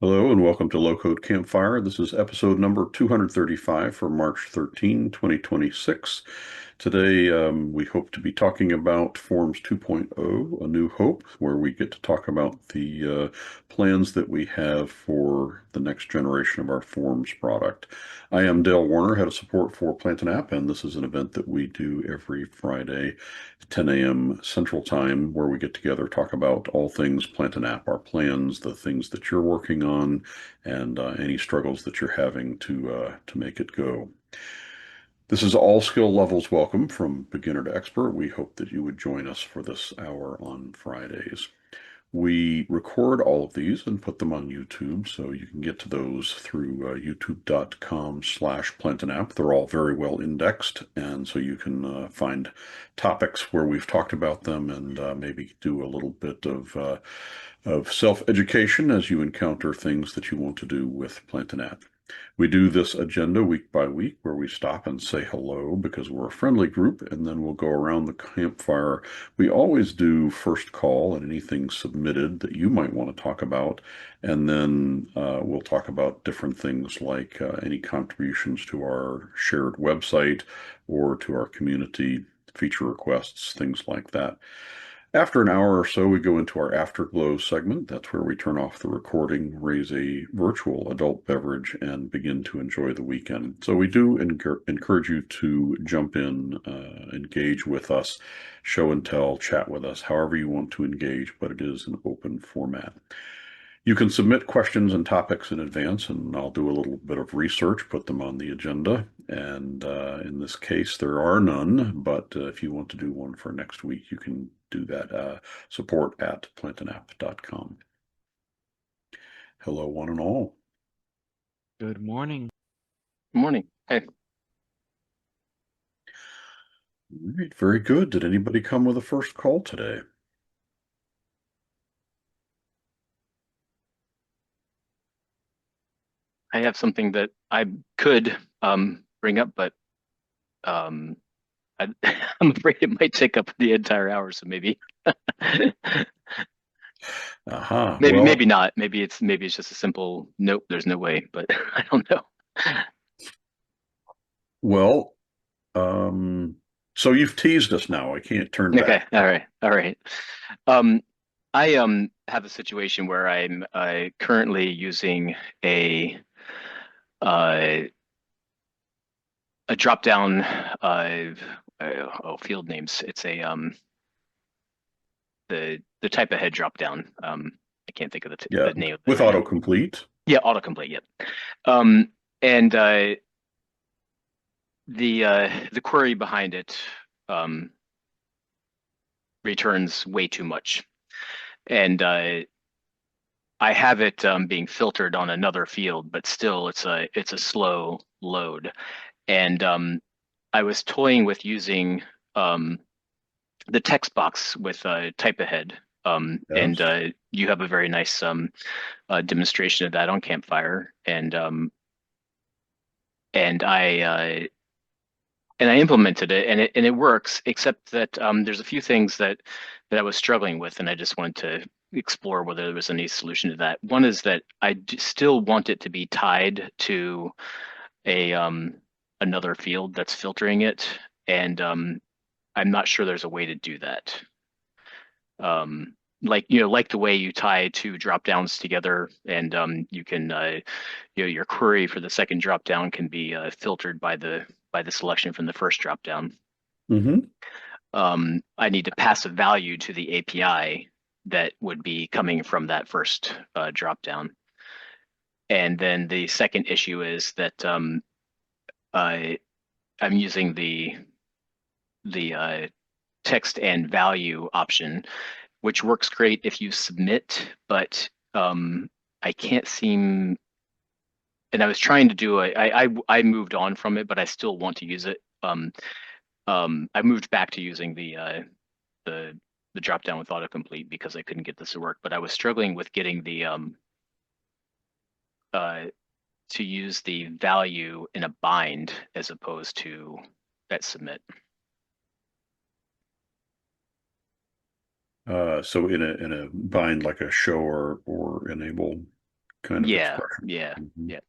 Hello and welcome to Low Code Campfire. This is episode number 235 for March 13, 2026. Today, we hope to be talking about Forms 2.0, A New Hope, where we get to talk about the plans that we have for the next generation of our Forms product. I am Dale Warner, Head of Support for Plant and App, and this is an event that we do every Friday, 10 a.m. Central Time, where we get together, talk about all things Plant and App, our plans, the things that you're working on, and any struggles that you're having to make it go. This is all skill levels welcome from beginner to expert. We hope that you would join us for this hour on Fridays. We record all of these and put them on YouTube, so you can get to those through youtube.com/plantandapp. They're all very well indexed, and so you can find topics where we've talked about them and maybe do a little bit of self-education as you encounter things that you want to do with Plant and App. We do this agenda week by week where we stop and say hello because we're a friendly group, and then we'll go around the campfire. We always do first call and anything submitted that you might want to talk about, and then we'll talk about different things like any contributions to our shared website or to our community feature requests, things like that. After an hour or so, we go into our Afterglow segment. That's where we turn off the recording, raise a virtual adult beverage, and begin to enjoy the weekend. So we do encourage you to jump in, engage with us, show and tell, chat with us, however you want to engage, but it is an open format. You can submit questions and topics in advance, and I'll do a little bit of research, put them on the agenda. And in this case, there are none, but if you want to do one for next week, you can do that. Support@plantandapp.com. Hello, one and all. Good morning. Good morning. Hey, All right, very good. Did anybody come with a first call today? I have something that I could bring up, but um, I, I'm afraid it might take up the entire hour. So maybe, Aha. maybe Well, not. Maybe it's just a simple nope. There's no way, but I don't know. well, um, so you've teased us now. I can't turn Okay. back. All right. Um, I have a situation where I'm currently using uh, a drop down field names. It's a the type of head drop down. I can't think of Yeah, the name of it with right now. autocomplete. Yeah, autocomplete. Yep. And the query behind it um, returns way too much, and I have it being filtered on another field, but still it's a slow load. And I was toying with using the text box with type ahead. And Yes. you have a very nice demonstration of that on Campfire, and I implemented it, and it works. Except that there's a few things that I was struggling with, and I just wanted to explore whether there was any solution to that. One is that still want it to be tied to a another field that's filtering it, and I'm not sure there's a way to do that. Like like the way you tie two drop downs together, and you can your query for the second drop down can be filtered by the selection from the first drop down. Mm-hmm. I need to pass a value to the API that would be coming from that first drop down. And then the second issue is that I I'm using the text and value option, which works great if you submit, but I can't seem. And I was trying to do I moved on from it, but I still want to use it. I moved back to using the the drop down with autocomplete because I couldn't get this to work. But I was struggling with getting the uh to use the value in a bind as opposed to that submit. So in a bind like a show or enable. kind of Yeah, expression. yeah, Mhm. yeah.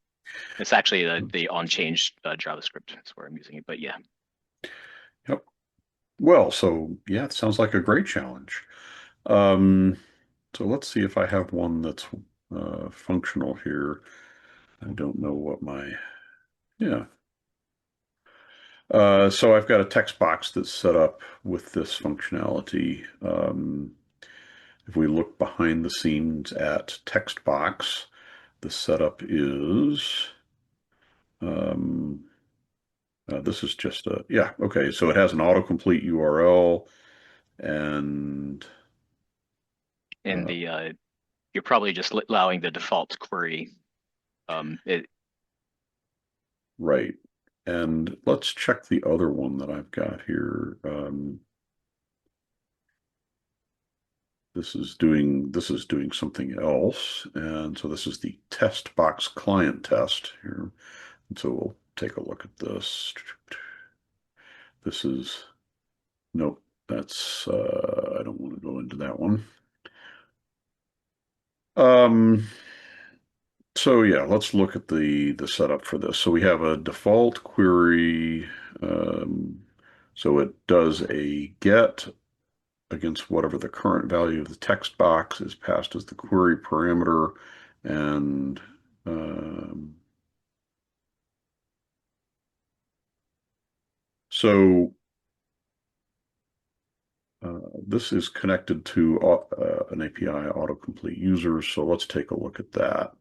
It's actually the on-change JavaScript is where I'm using it, but yeah. Yep. Well, so yeah, it sounds like a great challenge. Um, so let's see if I have one that's functional here. I don't know what my, yeah. So I've got a text box that's set up with this functionality. If we look behind the scenes at text box, the setup is, um, this is just a, yeah, okay. So it has an autocomplete URL and, And uh, the you're probably just allowing the default query. It right. And let's check the other one that I've got here. This is doing something else. And so this is the test box client test here. And so we'll take a look at this. This is, nope, that's, I don't want to go into that one. Um, so yeah, let's look at the setup for this. So we have a default query. So it does a get against whatever the current value of the text box is passed as the query parameter. And so this is connected to an API autocomplete user. So let's take a look at that.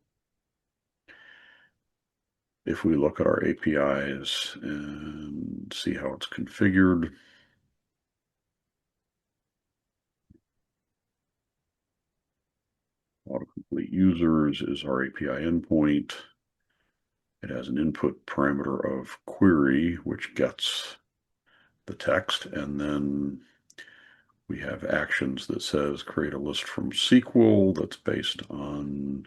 If we look at our APIs and see how it's configured, autocomplete users is our API endpoint. It has an input parameter of query, which gets the text, and then we have actions that says create a list from SQL that's based on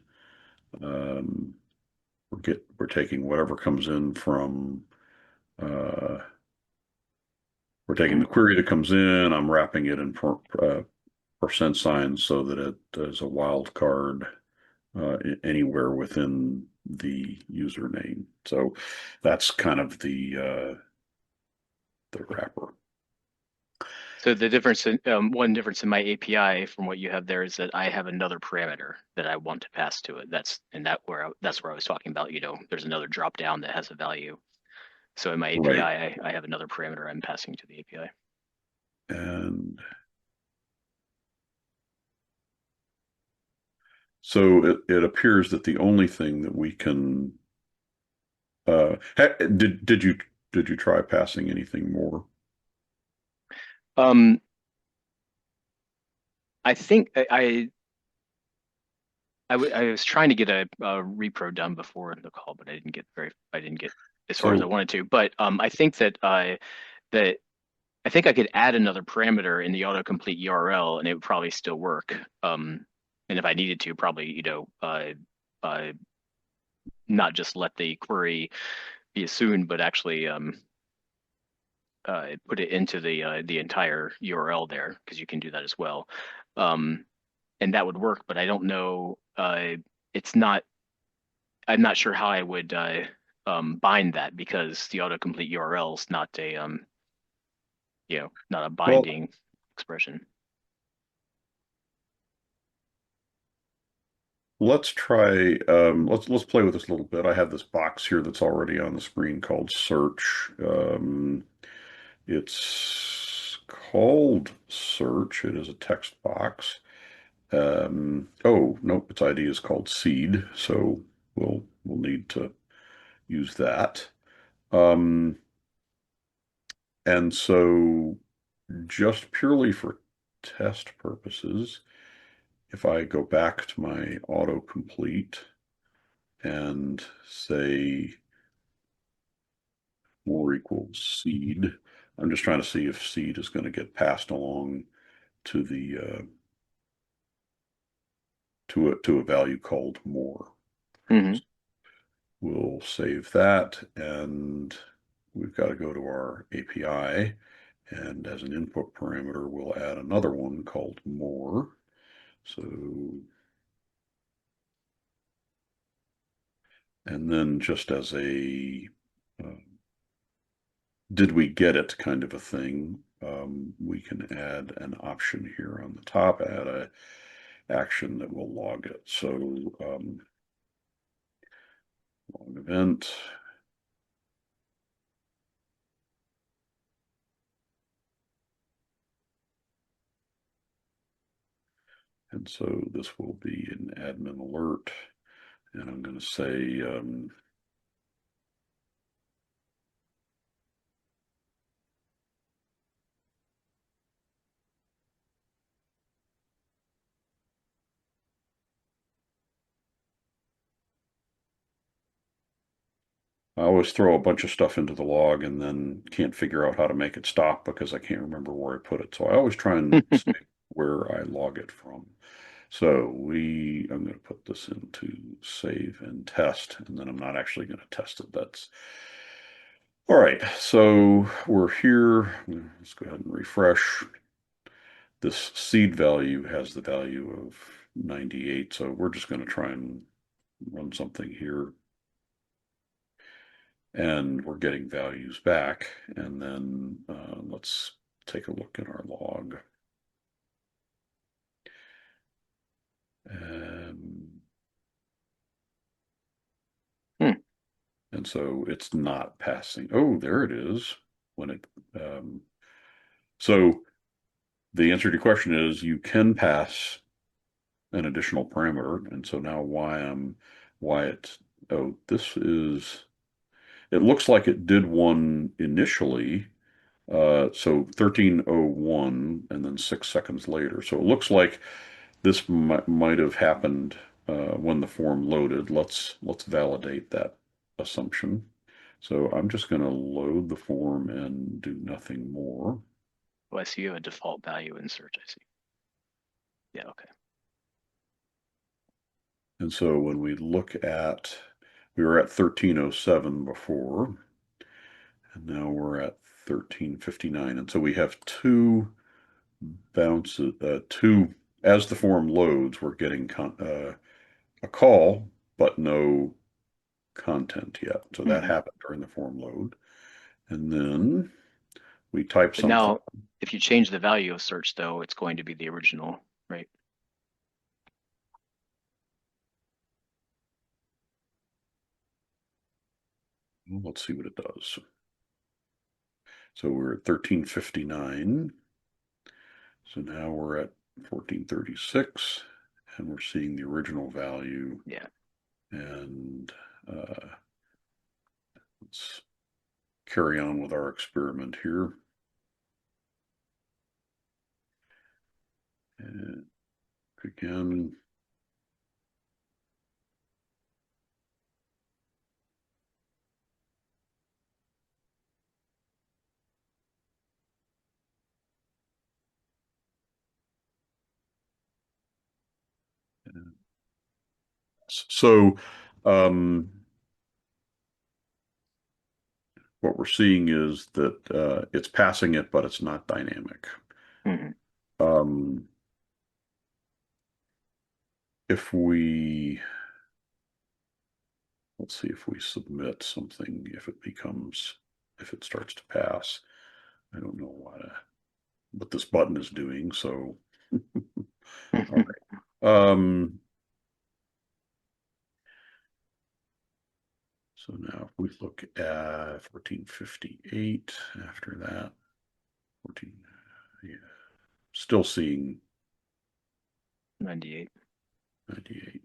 we're taking whatever comes in from we're taking the query that comes in. I'm wrapping it in percent signs so that it is a wildcard anywhere within the username. So that's kind of the wrapper. So the difference in one difference in my API from what you have there is that I have another parameter that I want to pass to it. That's where I was talking about. There's another drop down that has a value. So in my API, Right. I have another parameter I'm passing to the API. And so it appears that the only thing that we can did you try passing anything more? Um, I think I was trying to get a repro done before the call, but I didn't get as far as I So wanted to. But I think that I think I could add another parameter in the autocomplete URL and it would probably still work. And if I needed to, probably, not just let the query be assumed, but actually put it into the entire URL there, because you can do that as well. And that would work, but I don't know. It's not. I'm not sure how I would bind that, because the autocomplete URL is not not a well, binding expression. let's try let's play with this a little bit. I have this box here that's already on the screen called search. It's called search. It is a text box. Oh, nope, its ID is called seed, so we'll need to use that. Um, and so just purely for test purposes, if I go back to my autocomplete and say more equals seed, I'm just trying to see if seed is going to get passed along to the to a value called more. Mm-hmm. We'll save that, and we've got to go to our API, and as an input parameter, we'll add another one called more. So And then just as a did we get it kind of a thing, we can add an option here on the top, add a action that will log it. So log event. And so this will be an admin alert. And I'm going to say, I always throw a bunch of stuff into the log and then can't figure out how to make it stop because I can't remember where I put it. So I always try and say where I log it from. So I'm going to put this into save and test, and then I'm not actually going to test it. That's all right. So we're here. Let's go ahead and refresh. This seed value has the value of 98. So we're just going to try and run something here. And we're getting values back. And then let's take a look at our log. And so it's not passing. Oh, there it is. When it so the answer to your question is you can pass an additional parameter. And so now this is, it looks like it did one initially. So 1301 and then 6 seconds later. So it looks like this might have happened when the form loaded. Let's validate that assumption. So I'm just going to load the form and do nothing more. Oh, I see you have a default value in search, I see. Yeah, okay. And so when we look at, we were at 1307 before, and now we're at 1359. And so we have two bounces, as the form loads, we're getting a call, but no content yet. So that happened during the form load. And then we type But something. now, if you change the value of search, though, it's going to be the original, right? Let's see what it does. So we're at 1359. So now we're at 1436, and we're seeing the original value. Yeah. And let's carry on with our experiment here. And again, so what we're seeing is that it's passing it, but it's not dynamic. If we, let's see if we submit something, if it starts to pass. I don't know what this button is doing, so all right. So now if we look at 1458 after that, 14, yeah, still seeing 98. 98.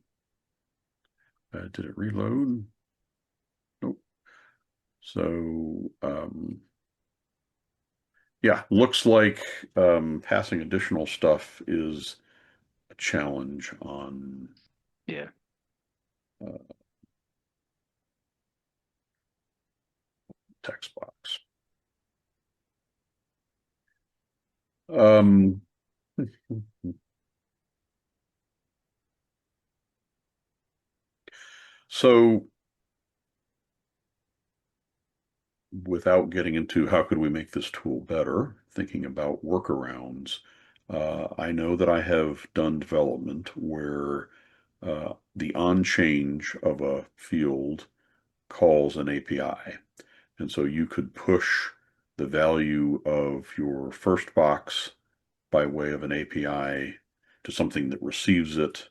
Did it reload? Nope. So yeah, looks like passing additional stuff is a challenge on text box. So without getting into how could we make this tool better, thinking about workarounds, I know that I have done development where the on change of a field calls an API. And so you could push the value of your first box by way of an API to something that receives it,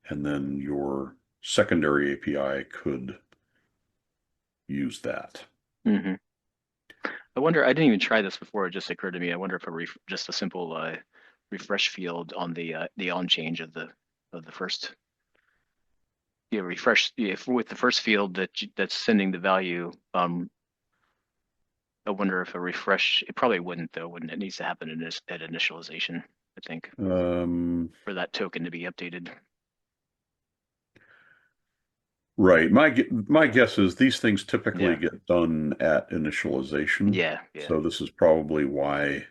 and then your secondary API could use that. Mm-hmm. I wonder, I didn't even try this before, it just occurred to me. I wonder if just a simple refresh field on the on change of the first, refresh, if with the first field that's sending the value, I wonder if a refresh, it probably wouldn't though, wouldn't it? It needs to happen at initialization, I think, for that token to be updated. Right. My guess is these things typically Yeah. get done at initialization. Yeah, yeah. So this is probably why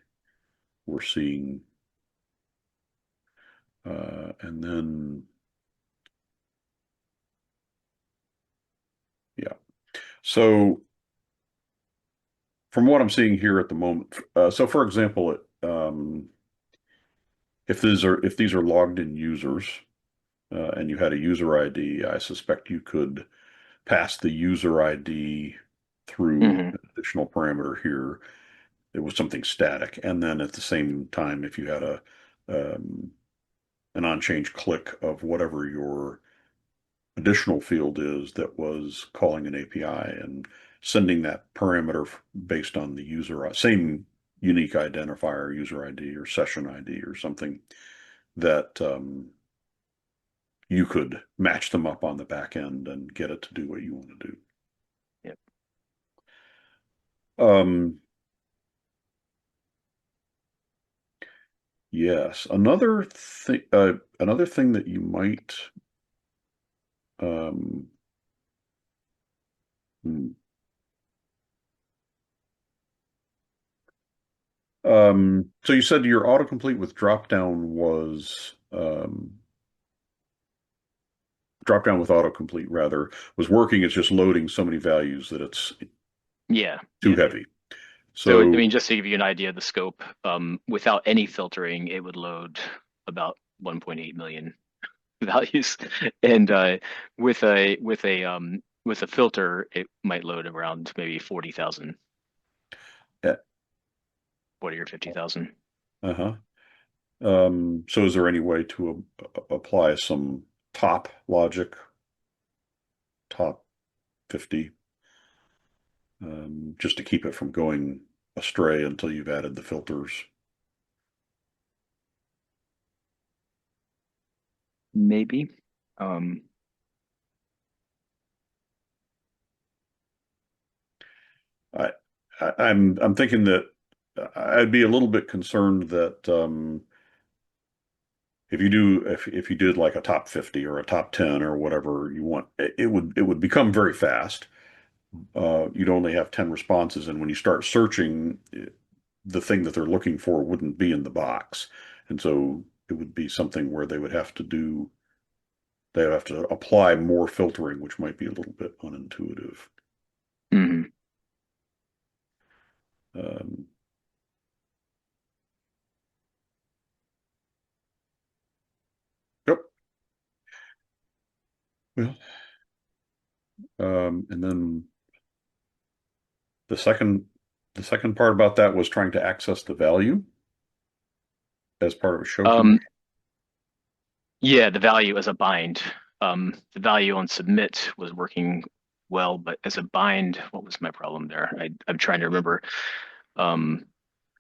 we're seeing, and then, yeah. So from what I'm seeing here at the moment, so for example, if these are logged in users, and you had a user ID, I suspect you could pass the user ID through Mm-hmm. an additional parameter here. It was something static, and then at the same time, if you had an on-change click of whatever your additional field is that was calling an API and sending that parameter based on the user, same unique identifier, user ID or session ID or something that you could match them up on the back end and get it to do what you want to do. Yep. Yes, another thing that you might um, hmm, so you said your autocomplete with dropdown was dropdown with autocomplete rather was working. It's just loading so many values that it's Yeah. too Yeah. heavy. So, I So mean, just to give you an idea of the scope, without any filtering, it would load about 1.8 million values, and with a filter, it might load around maybe 40,000, uh, 40 or 50,000. uh-huh. So is there any way to apply some top logic, top 50, just to keep it from going astray until you've added the filters? Maybe. Um, I, I'm thinking that I'd be a little bit concerned that if you did like a top 50 or a top 10 or whatever you want, it would become very fast. You'd only have 10 responses, and when you start searching, the thing that they're looking for wouldn't be in the box, and so it would be something where they have to apply more filtering, which might be a little bit unintuitive. mhm. Um, yep. Well, and then the second the second part about that was trying to access the value as part of a show command. Um, yeah, the value as a bind. The value on submit was working well, but as a bind, what was my problem there? I'm trying to remember. Um,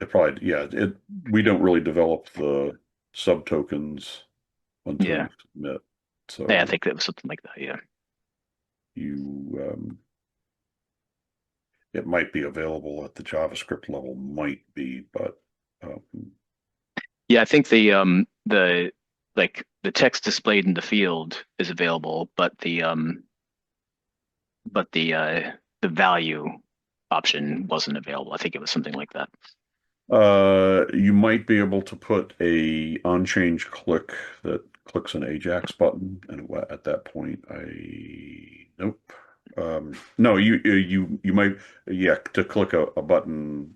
We don't really develop the subtokens until yeah, you submit. yeah, I So think that was something like that. Yeah. you it might be available at the JavaScript level, might be, but um, Yeah, I think the like the text displayed in the field is available, but the value option wasn't available. I think it was something like that. you might be able to put a on-change click that clicks an Ajax button, and at that point, nope. No, you might, yeah, to click a button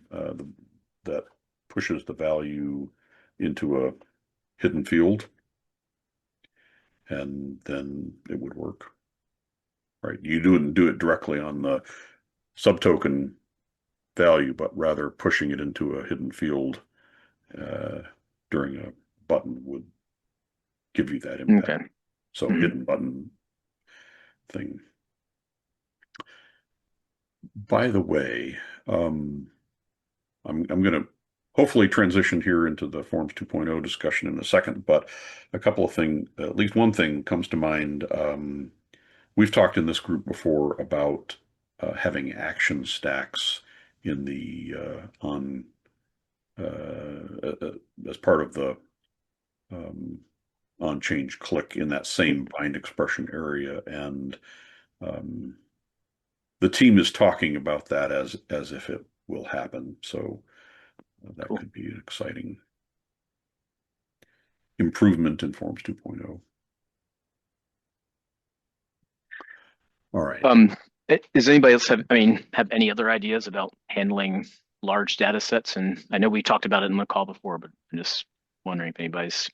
that pushes the value into a hidden field, and then it would work. Right. You wouldn't do it directly on the subtoken value, but rather pushing it into a hidden field during a button would give you that impact. Okay. So hidden button thing. By the way, I'm going to hopefully transition here into the Forms 2.0 discussion in a second, but a couple of things, at least one thing comes to mind. We've talked in this group before about having action stacks in the as part of the on change click in that same bind expression area, and the team is talking about that as if it will happen. So that Cool. could be an exciting improvement in Forms 2.0. All right. Does anybody else have any other ideas about handling large data sets? And I know we talked about it in the call before, but I'm just wondering if anybody's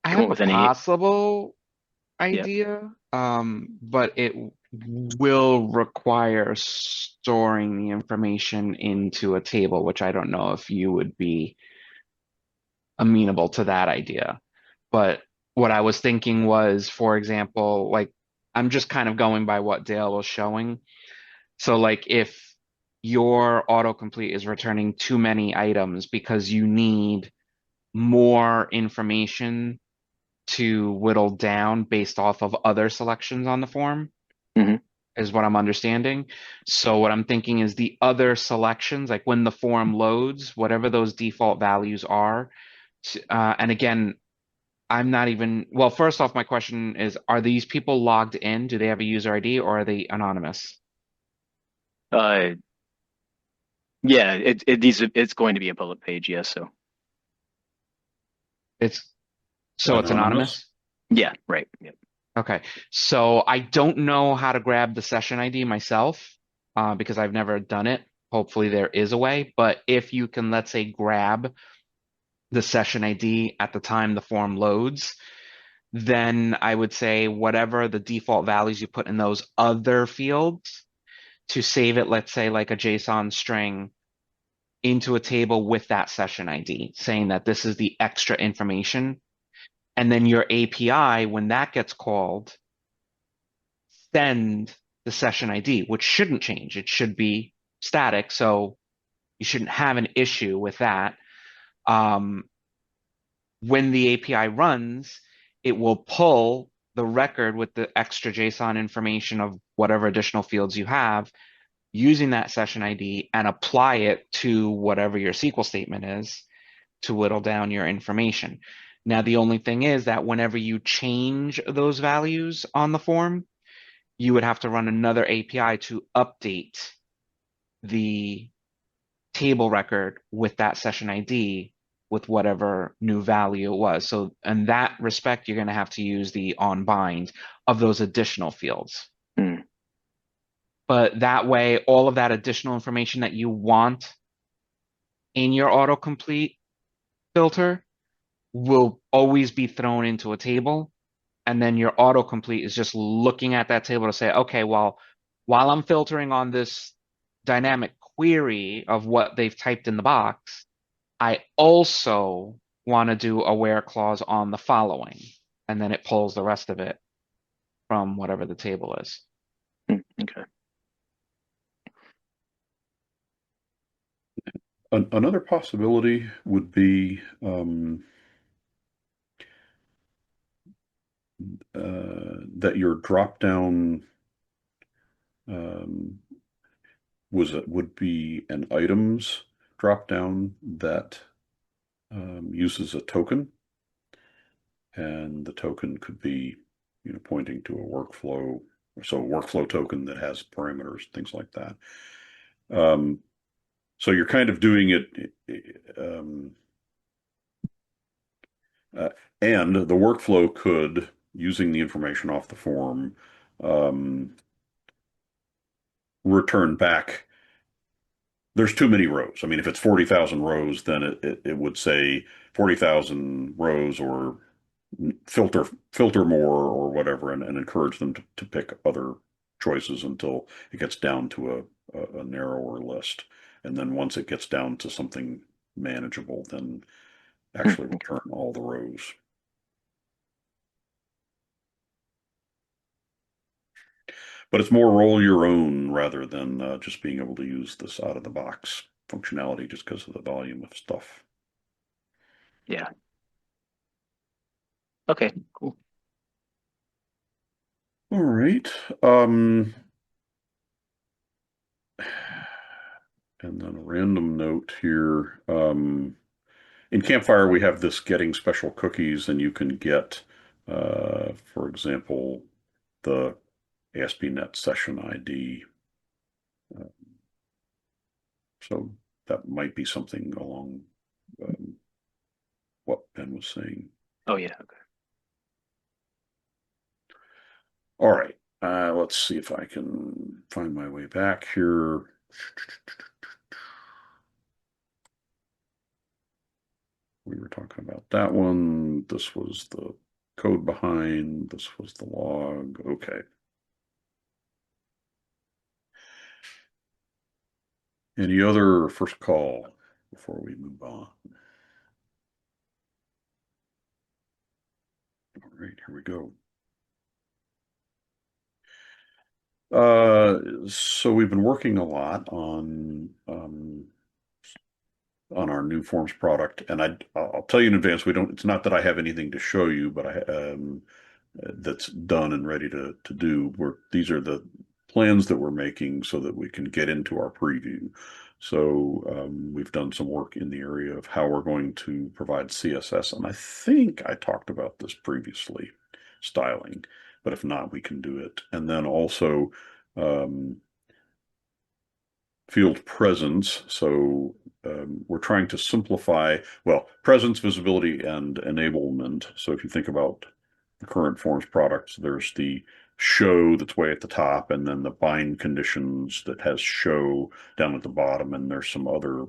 I come have up a with any. possible Yeah. idea, but it will require storing the information into a table, which I don't know if you would be amenable to that idea. But what I was thinking was, for example, like I'm just kind of going by what Dale was showing. So like if your autocomplete is returning too many items because you need more information to whittle down based off of other selections on the form, Mhm. is what I'm understanding. So what I'm thinking is the other selections, like when the form loads, whatever those default values are, and again, I'm not even, well, first off, my question is, are these people logged in? Do they have a user ID or are they anonymous? Uh, yeah, it's going to be a public page. Yes. So It's so it's Anonymous? anonymous? yeah, right. Yeah. Okay. So I don't know how to grab the session ID myself, because I've never done it. Hopefully there is a way, but if you can, let's say, grab the session ID at the time the form loads, then I would say whatever the default values you put in those other fields to save it, let's say like a JSON string into a table with that session ID, saying that this is the extra information. And then your API, when that gets called, send the session ID, which shouldn't change. It should be static. So you shouldn't have an issue with that. Um, when the API runs, it will pull the record with the extra JSON information of whatever additional fields you have using that session ID and apply it to whatever your SQL statement is to whittle down your information. Now, the only thing is that whenever you change those values on the form, you would have to run another API to update the table record with that session ID with whatever new value it was. So in that respect, you're going to have to use the on bind of those additional fields. Mm. But that way, all of that additional information that you want in your autocomplete filter will always be thrown into a table. And then your autocomplete is just looking at that table to say, okay, well, while I'm filtering on this dynamic query of what they've typed in the box, I also want to do a where clause on the following. And then it pulls the rest of it from whatever the table is. Okay. Another possibility would be that your drop down um, would be an items drop down that uses a token, and the token could be, pointing to a workflow, so a workflow token that has parameters, things like that. So you're kind of doing it, and the workflow could, using the information off the form, um, return back. There's too many rows. I mean, if it's 40,000 rows, then it would say 40,000 rows or filter more or whatever, and encourage them to pick other choices until it gets down to a narrower list. And then once it gets down to something manageable, then actually return all the rows. But it's more roll your own rather than just being able to use this out of the box functionality just because of the volume of stuff. Yeah. Okay, cool. All right. And then a random note here. In Campfire, we have this getting special cookies, and you can get, for example, the ASP.NET session ID. So that might be something along what Ben was saying. Oh yeah, okay. All right. Let's see if I can find my way back here. We were talking about that one. This was the code behind. This was the log. Okay. Any other first call before we move on? All right, here we go. So we've been working a lot on our new forms product, and I'll tell you in advance, we don't. It's not that I have anything to show you, but that's done and ready to do. These are the plans that we're making so that we can get into our preview. So we've done some work in the area of how we're going to provide CSS, and I think I talked about this previously, styling, but if not, we can do it. And then also field presence. So we're trying to simplify, well, presence, visibility, and enablement. So if you think about the current forms products, there's the show that's way at the top, and then the bind conditions that has show down at the bottom, and there's some other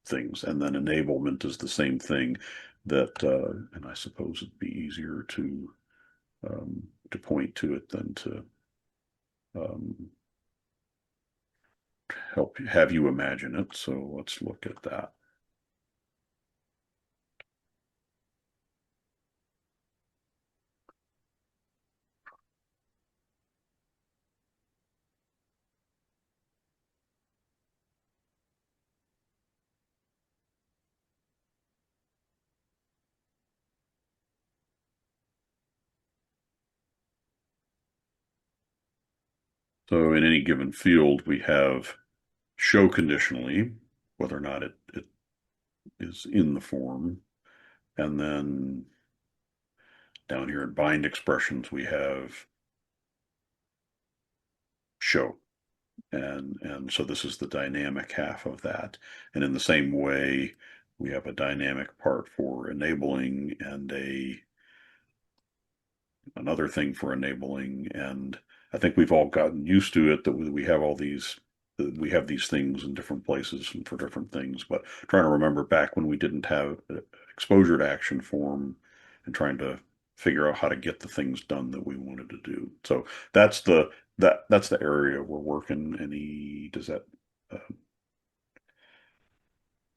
things. And then enablement is the same thing that, and I suppose it'd be easier to point to it than to have you imagine it. So let's look at that. So in any given field, we have show conditionally, whether or not it is in the form. And then down here in bind expressions, we have show. And so this is the dynamic half of that. And in the same way, we have a dynamic part for enabling and another thing for enabling. And I think we've all gotten used to it that we have all these things in different places and for different things, but trying to remember back when we didn't have exposure to action form and trying to figure out how to get the things done that we wanted to do. So that's the area we're working. Is that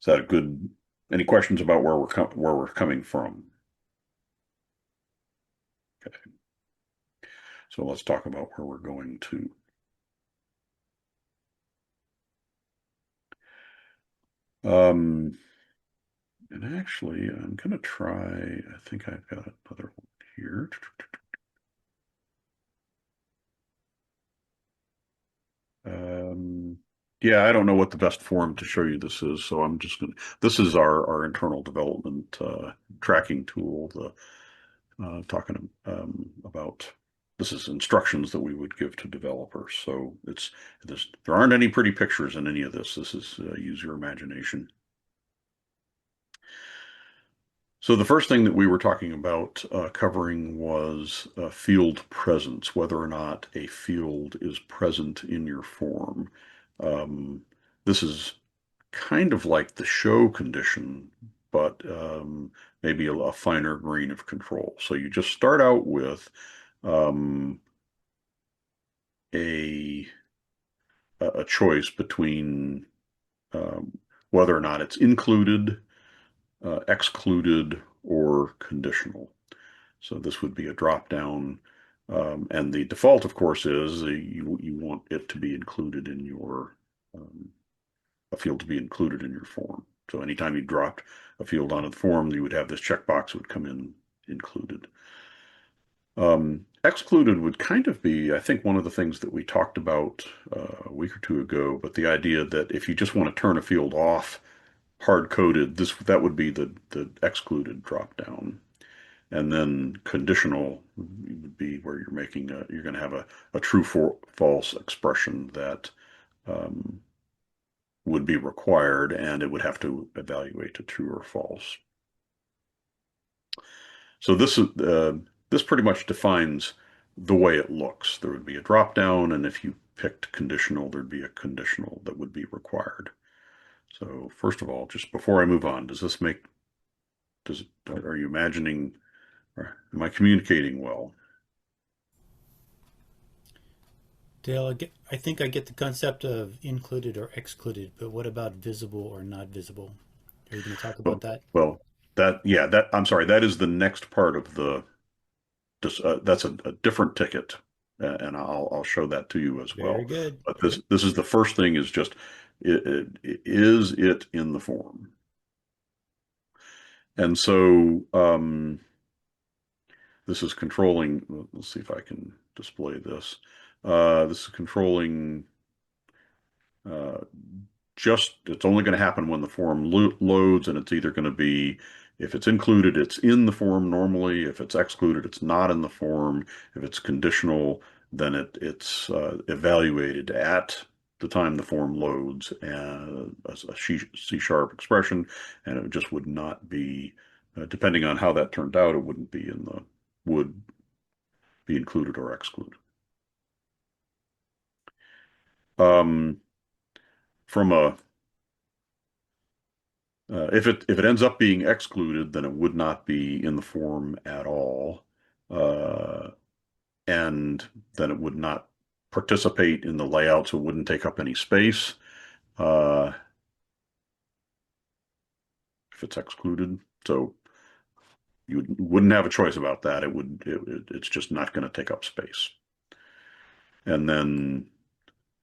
a good, any questions about where we're coming from? Okay. So let's talk about where we're going to. And actually, I'm going to try, I think I've got another one here. Yeah, I don't know what the best form to show you this is, so I'm just going to, this is our internal development tracking tool, talking about, this is instructions that we would give to developers. So there aren't any pretty pictures in any of this. This is use your imagination. So the first thing that we were talking about covering was field presence, whether or not a field is present in your form. This is kind of like the show condition, but maybe a finer grain of control. So you just start out with a choice between whether or not it's included, excluded, or conditional. So this would be a drop down. And the default, of course, is you want it to be included in your a field to be included in your form. So anytime you dropped a field onto the form, you would have this checkbox would come in included. Excluded would kind of be, I think, one of the things that we talked about a week or two ago, but the idea that if you just want to turn a field off hard-coded, that would be the excluded drop down. And then conditional would be where you're making you're going to have a true for false expression that would be required, and it would have to evaluate to true or false. So this pretty much defines the way it looks. There would be a drop down, and if you picked conditional, there'd be a conditional that would be required. So first of all, just before I move on, are you imagining, or am I communicating well? Dale, I think I get the concept of included or excluded, but what about visible or not visible? Are you going to talk about that? Well, I'm sorry, that is the next part of that's a different ticket, and I'll show that to you as well. Very good. But this is the first thing is just is it in the form? And so this is controlling. Let's see if I can display this. This is controlling. It's only going to happen when the form loads, and it's either going to be, if it's included, it's in the form normally. If it's excluded, it's not in the form. If it's conditional, then it's evaluated at the time the form loads as a C# expression, and it just would not be, depending on how that turned out, it would be included or excluded. From a if it ends up being excluded, then it would not be in the form at all, and then it would not participate in the layout, so it wouldn't take up any space if it's excluded. So you wouldn't have a choice about that. It's just not going to take up space. And then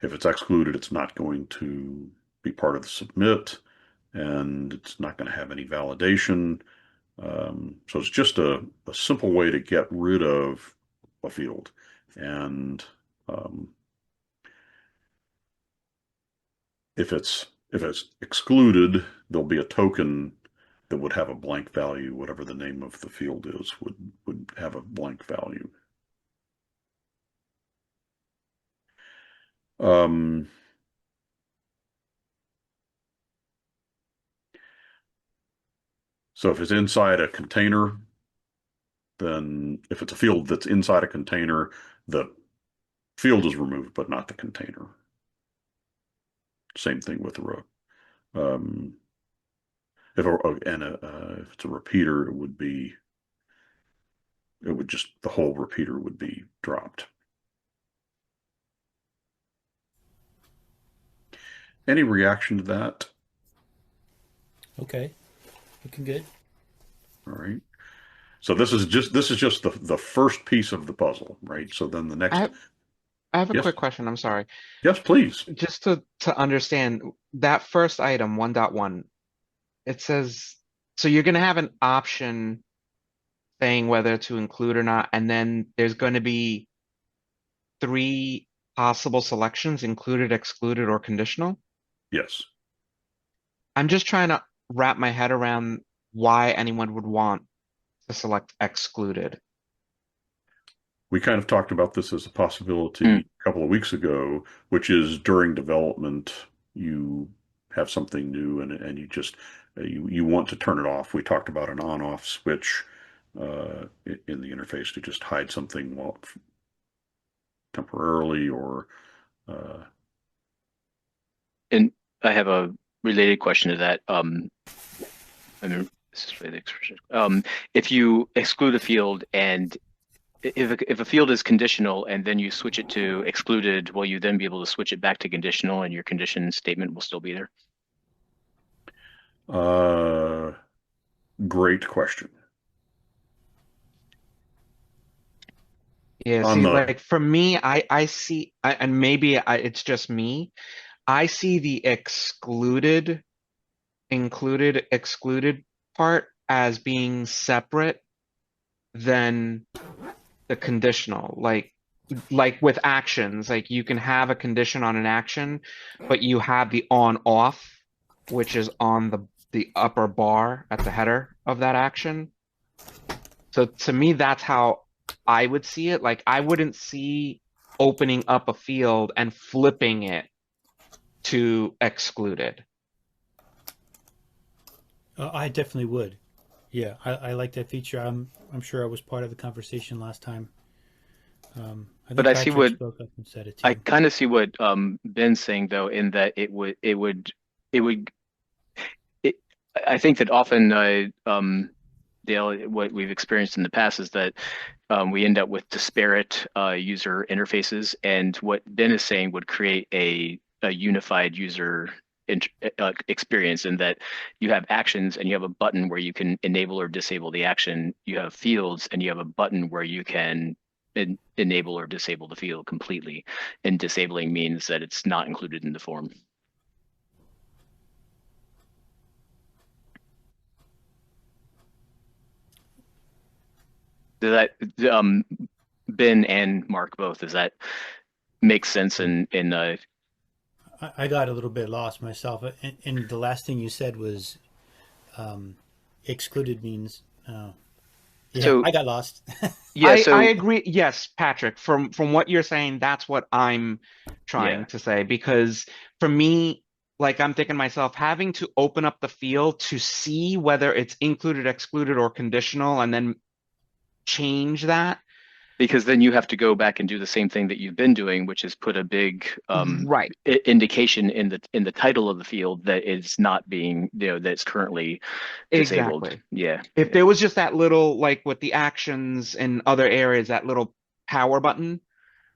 if it's excluded, it's not going to be part of the submit, and it's not going to have any validation. So it's just a simple way to get rid of a field. And if it's excluded, there'll be a token that would have a blank value. Whatever the name of the field is would have a blank value. So if it's inside a container, then if it's a field that's inside a container, the field is removed, but not the container. Same thing with a if it's a repeater, the whole repeater would be dropped. Any reaction to that? Okay, looking good. All right. So this is just the first piece of the puzzle, right? So then the next. I have a Yes. quick question. I'm sorry. Yes, please. Just to understand that first item, 1.1, it says, so you're going to have an option saying whether to include or not, and then there's going to be 3 possible selections: included, excluded, or conditional. Yes. I'm just trying to wrap my head around why anyone would want to select excluded. We kind of talked about this as a possibility a couple of weeks ago, which is during development, you have something new and you just you want to turn it off. We talked about an on-off switch in the interface to just hide something temporarily or. And I have a related question to that. I mean, this is really the expression. If you exclude a field and if a field is conditional and then you switch it to excluded, will you then be able to switch it back to conditional and your condition statement will still be there? Great question. Yeah, On see, the like for me, I see, and maybe it's just me. I see the excluded, included, excluded part as being separate than the conditional. Like with actions, like you can have a condition on an action, but you have the on off, which is on the upper bar at the header of that action. So to me, that's how I would see it. Like I wouldn't see opening up a field and flipping it to excluded. I definitely would. Yeah, I like that feature. I'm sure I was part of the conversation last time. I But think I see Patrick what spoke up and said it I too. kind of see what Ben's saying though, in that it would it, I think that often Dale, what we've experienced in the past is that we end up with disparate user interfaces, and what Ben is saying would create a unified user experience, in that you have actions and you have a button where you can enable or disable the action. You have fields and you have a button where you can enable or disable the field completely. And disabling means that it's not included in the form. Does that Ben and Mark both, does that make sense in I got a little bit lost myself, and the last thing you said was excluded means. Yeah, so I got lost. yeah, I so agree. Yes, Patrick, from what you're saying, that's what I'm yeah, trying to say. Because for me, like I'm thinking myself, having to open up the field to see whether it's included, excluded, or conditional, and then change that. because then you have to go back and do the same thing that you've been doing, which is put a big Right. indication in the title of the field that it's not being, that's currently disabled. Exactly. Yeah, If yeah. there was just that little, like with the actions in other areas, that little power button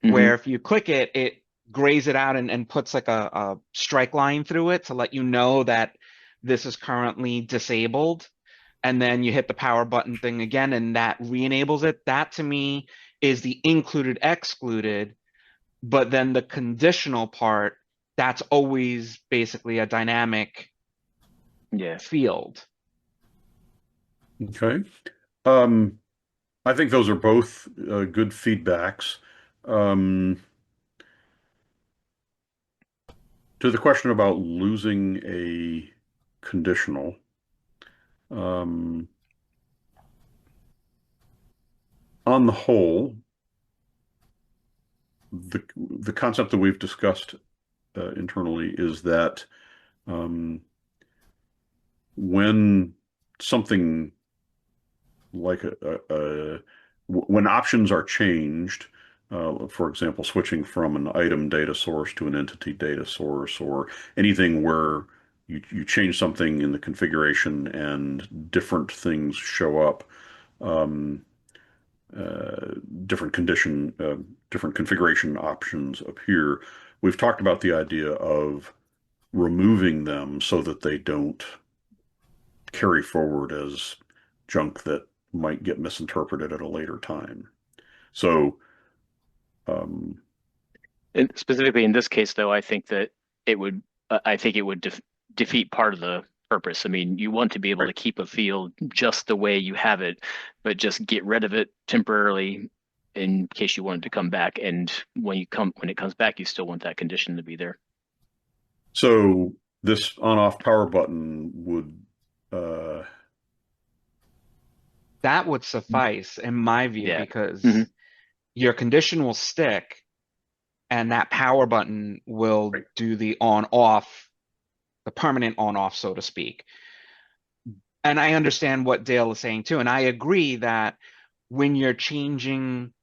Hmm. where if you click it, it grays it out and puts like a strike line through it to let you know that this is currently disabled. And then you hit the power button thing again and that re-enables it. That to me is the included excluded, but then the conditional part, that's always basically a dynamic Yeah. field. Okay. I think those are both good feedbacks. To the question about losing a conditional, um, on the whole, the concept that we've discussed internally is that when something like when options are changed, for example, switching from an item data source to an entity data source, or anything where you change something in the configuration and different things show up, um, different different configuration options appear. We've talked about the idea of removing them so that they don't carry forward as junk that might get misinterpreted at a later time. So, um, And specifically in this case, though, I think that it would defeat part of the purpose. I mean, you want to be able right. to keep a field just the way you have it, but just get rid of it temporarily in case you want it to come back. And when it comes back, you still want that condition to be there. So this on-off power button would, uh, That would suffice in my view Yeah. because Hmm. your condition will stick and that power button will right. do the on off, the permanent on off, so to speak. And I understand what Dale is saying too. And I agree that when you're changing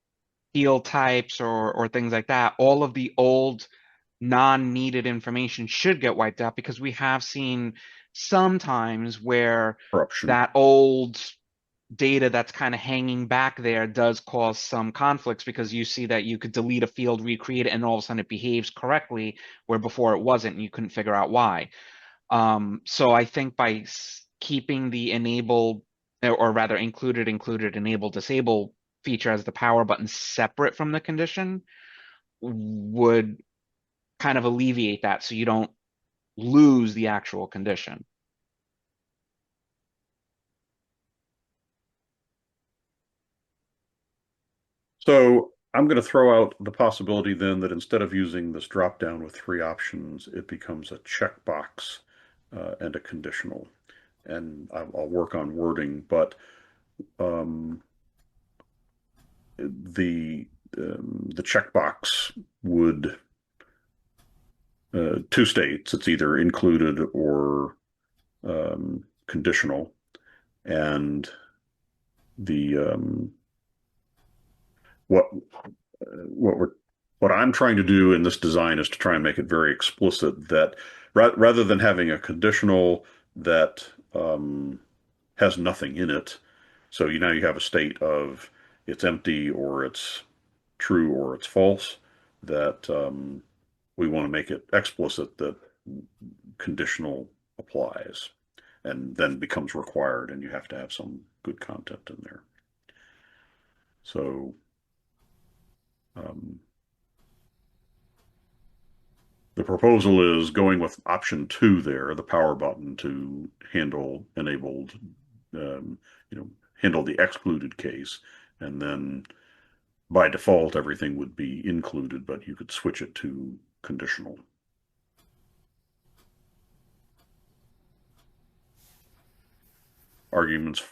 field types or things like that, all of the old non-needed information should get wiped out because we have seen sometimes where Corruption. that old data that's kind of hanging back there does cause some conflicts, because you see that you could delete a field, recreate it, and all of a sudden it behaves correctly, where before it wasn't, and you couldn't figure out why. So I think by keeping the enable, or rather included, enable, disable feature as the power button separate from the condition would kind of alleviate that, so you don't lose the actual condition. So I'm going to throw out the possibility then that instead of using this drop down with 3 options, it becomes a checkbox and a conditional. And I'll work on wording, but the checkbox would 2 states. It's either included or conditional, and the what I'm trying to do in this design is to try and make it very explicit that rather than having a conditional that has nothing in it, so now you have a state of it's empty or it's true or it's false, that we want to make it explicit that conditional applies and then becomes required, and you have to have some good content in there. So the proposal is going with option 2 there, the power button, to handle enabled, handle the excluded case, and then by default everything would be included, but you could switch it to conditional. Arguments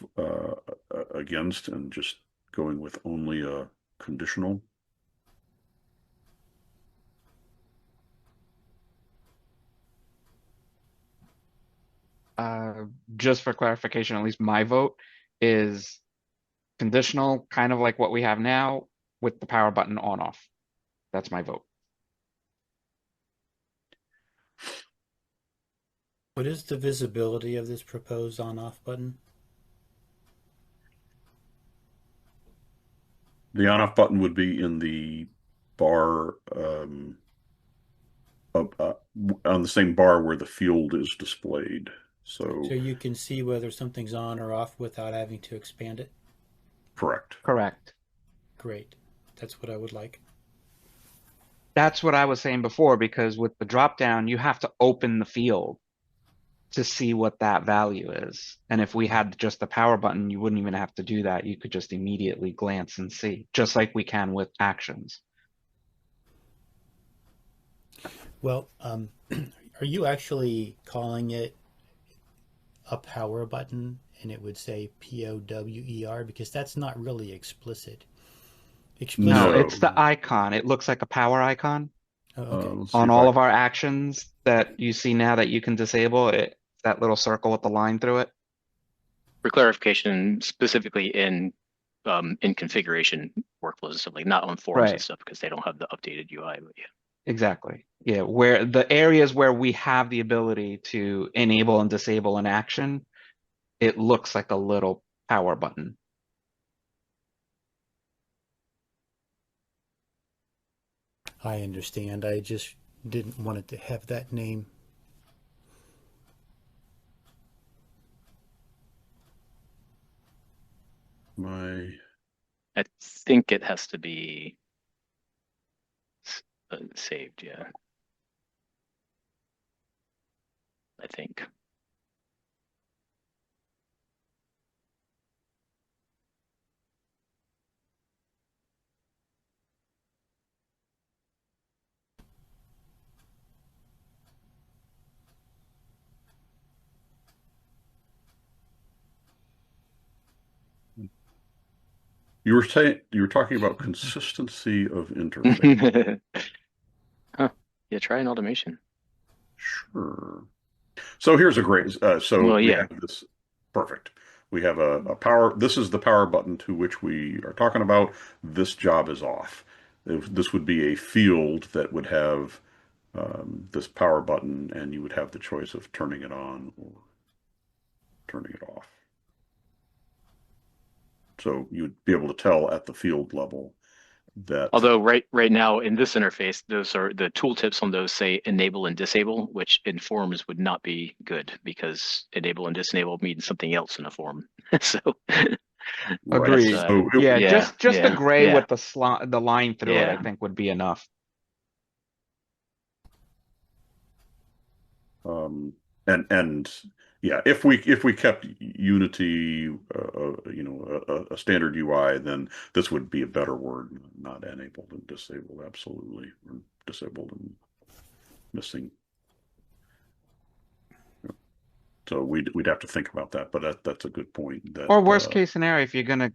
against and just going with only a conditional? Just for clarification, at least my vote is conditional, kind of like what we have now, with the power button on off. That's my vote. What is the visibility of this proposed on-off button? The on-off button would be in the bar, on the same bar where the field is displayed. So you can see whether something's on or off without having to expand it? correct. Correct. Great. That's what I would like. That's what I was saying before, because with the drop down, you have to open the field to see what that value is. And if we had just the power button, you wouldn't even have to do that. You could just immediately glance and see, just like we can with actions. Well, are you actually calling it a power button and it would say POWER? Because that's not really explicit. No, No. it's the icon. It looks like a power icon Oh, okay. Let's see on if all I- of our actions that you see now that you can disable it. That little circle with the line through it. For clarification, specifically in configuration workflows and stuff, like not on forums and Right. stuff, because they don't have the updated UI. But yeah. Exactly. Yeah, where the areas where we have the ability to enable and disable an action, it looks like a little power button. I understand. I just didn't want it to have that name. I think it has to be saved. Yeah. I think. You were talking about consistency of interface. Huh. Yeah, try an automation. Sure. So here's a great. So Well, we yeah. have this. Perfect. We have a power. This is the power button to which we are talking about. This job is off. This would be a field that would have this power button, and you would have the choice of turning it on or turning it off. So you'd be able to tell at the field level that. Although right now in this interface, those are the tooltips on those say enable and disable, which in forms would not be good because enable and disable means something else in a form. So Agreed. So Yeah, yeah, just the yeah, gray yeah, with the line through it, I yeah. think would be enough. And yeah, if we kept Unity, a standard UI, then this would be a better word, not enabled and disabled, absolutely, or disabled and missing. So we'd have to think about that, but that's a good point. That Or worst case scenario, if you're gonna,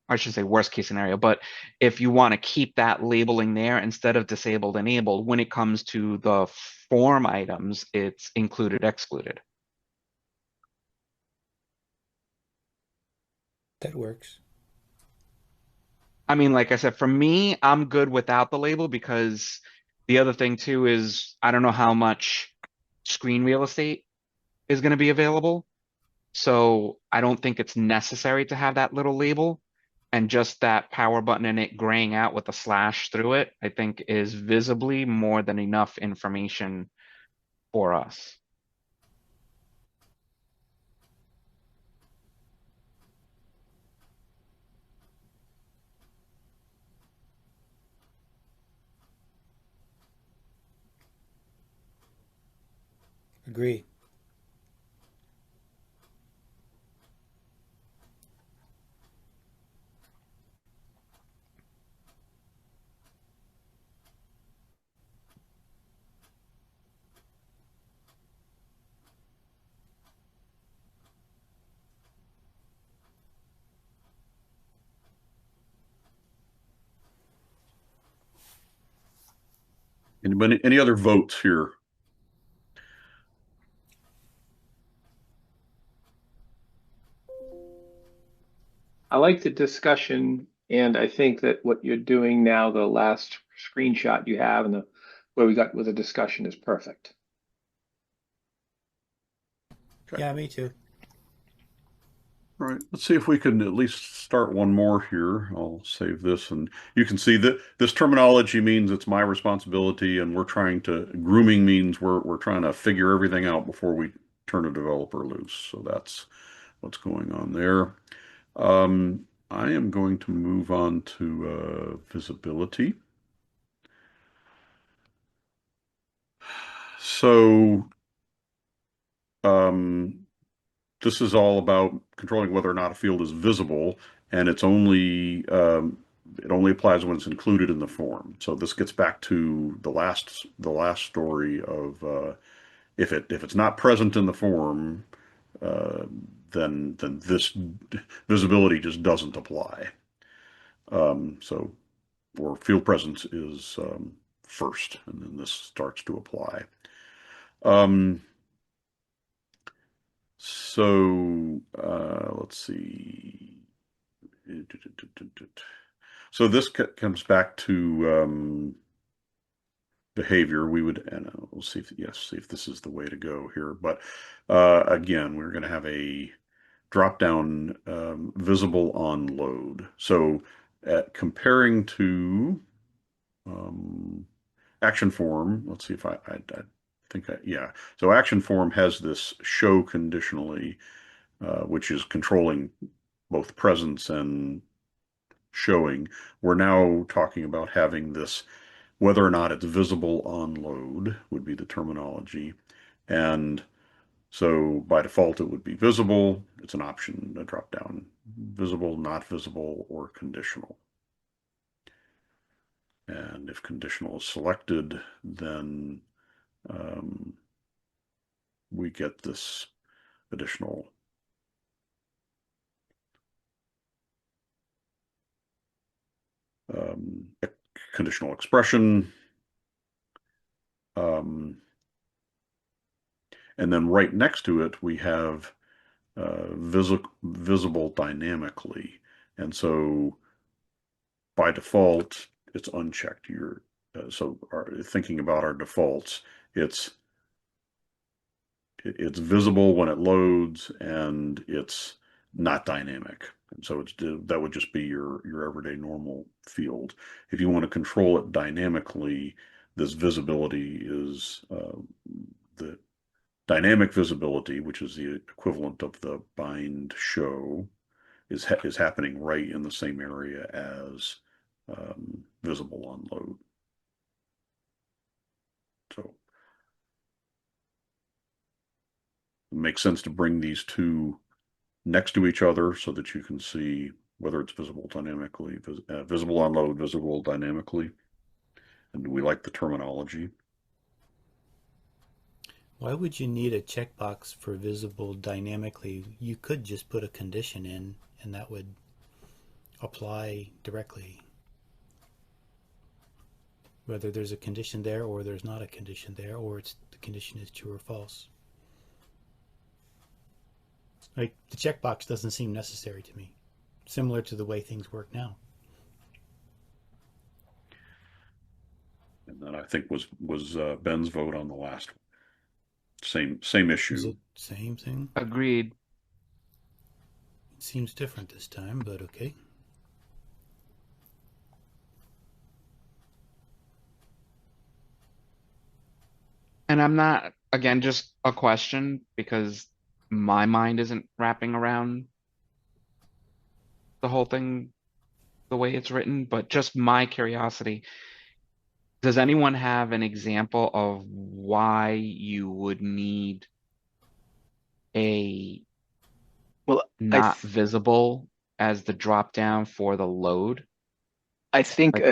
I should say worst case scenario, but if you want to keep that labeling there instead of disabled, enabled, when it comes to the form items, it's included, excluded. That works. I mean, like I said, for me, I'm good without the label because the other thing too is I don't know how much screen real estate is going to be available. So I don't think it's necessary to have that little label. And just that power button and it graying out with a slash through it, I think is visibly more than enough information for us. Agree. Anybody, any other votes here? I like the discussion, and I think that what you're doing now, the last screenshot you have, and the where we got with the discussion is perfect. Okay. Yeah, me too. All right, let's see if we can at least start one more here. I'll save this, and you can see that this terminology means it's my responsibility, and grooming means we're trying to figure everything out before we turn a developer loose. So that's what's going on there. I am going to move on to visibility. So this is all about controlling whether or not a field is visible, and it only applies when it's included in the form. So this gets back to the last story of if it's not present in the form, then this visibility just doesn't apply. So or field presence is first, and then this starts to apply. So let's see. So this comes back to behavior. We would, and we'll see if this is the way to go here. But again, we're going to have a drop down visible on load. So comparing to action form, let's see if I think yeah. So action form has this show conditionally, which is controlling both presence and showing. We're now talking about having this, whether or not it's visible on load would be the terminology. And so by default, it would be visible. It's an option, a drop down, visible, not visible, or conditional. And if conditional is selected, then we get this additional conditional expression. And then right next to it, we have visible dynamically. And so by default, it's unchecked. Thinking about our defaults, it's visible when it loads and it's not dynamic. And so that would just be your everyday normal field. If you want to control it dynamically, this visibility is the dynamic visibility, which is the equivalent of the bind show, is happening right in the same area as visible on load. So it makes sense to bring these two next to each other so that you can see whether it's visible dynamically, visible on load, visible dynamically. And we like the terminology. Why would you need a checkbox for visible dynamically? You could just put a condition in and that would apply directly. Whether there's a condition there or there's not a condition there, or the condition is true or false. Like, the checkbox doesn't seem necessary to me, similar to the way things work now. And that, I think, was Ben's vote on the last one. Same issue. Is it same thing? Agreed. It seems different this time, but okay. And I'm not, again, just a question because my mind isn't wrapping around the whole thing the way it's written, but just my curiosity. Does anyone have an example of why you would need a Well, not visible as the drop down for the load? I think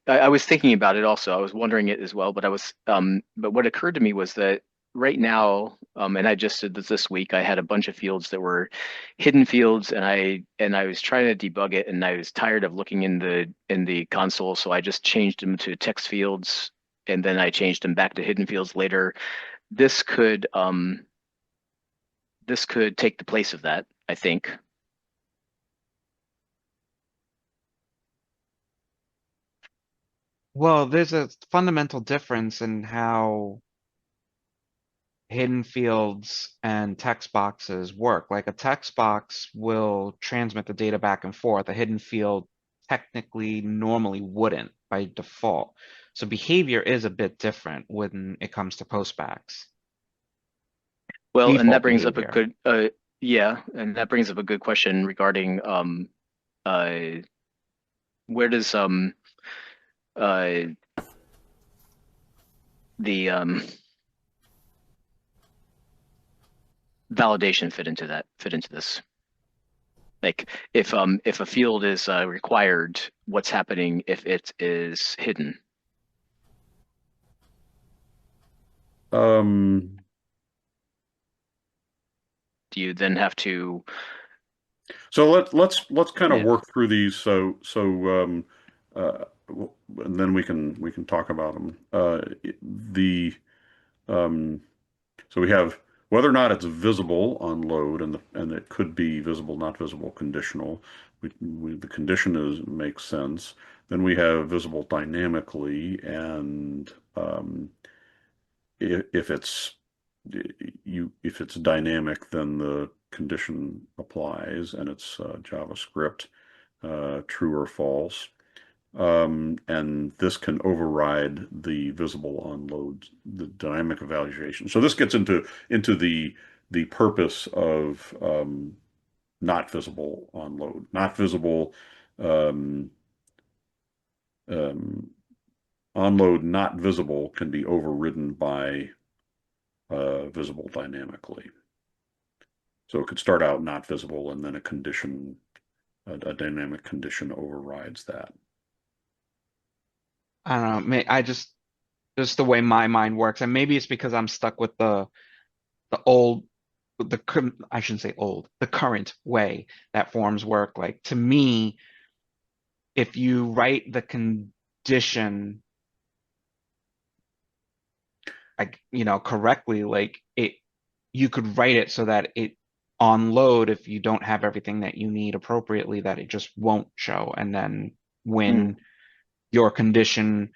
I was thinking about it also. I was wondering it as well, but but what occurred to me was that right now, and I just did this week, I had a bunch of fields that were hidden fields, and I was trying to debug it, and I was tired of looking in the console, so I just changed them to text fields, and then I changed them back to hidden fields later. This could take the place of that, I think. Well, there's a fundamental difference in how hidden fields and text boxes work. Like a text box will transmit the data back and forth. A hidden field technically normally wouldn't by default. So behavior is a bit different when it comes to postbacks. Well, and that Default brings up a behavior. good yeah, and that brings up a good question regarding where does the validation fit into this? Like if a field is required, what's happening if it is hidden? Do you then have to? So let's kind of Yeah. work through these. So and then we can talk about them. So we have whether or not it's visible on load, and it could be visible, not visible, conditional. The condition makes sense. Then we have visible dynamically, and if it's dynamic, then the condition applies, and it's JavaScript, true or false. And this can override the visible on load, the dynamic evaluation. So this gets into the purpose of not visible on load. Not visible on load, not visible can be overridden by visible dynamically. So it could start out not visible, and then a a dynamic condition overrides that. I don't know. I just the way my mind works, and maybe it's because I'm stuck with the old, I shouldn't say old, the current way that forms work. Like to me, if you write the condition, like correctly, like you could write it so that it on load, if you don't have everything that you need appropriately, that it just won't show, and then when your condition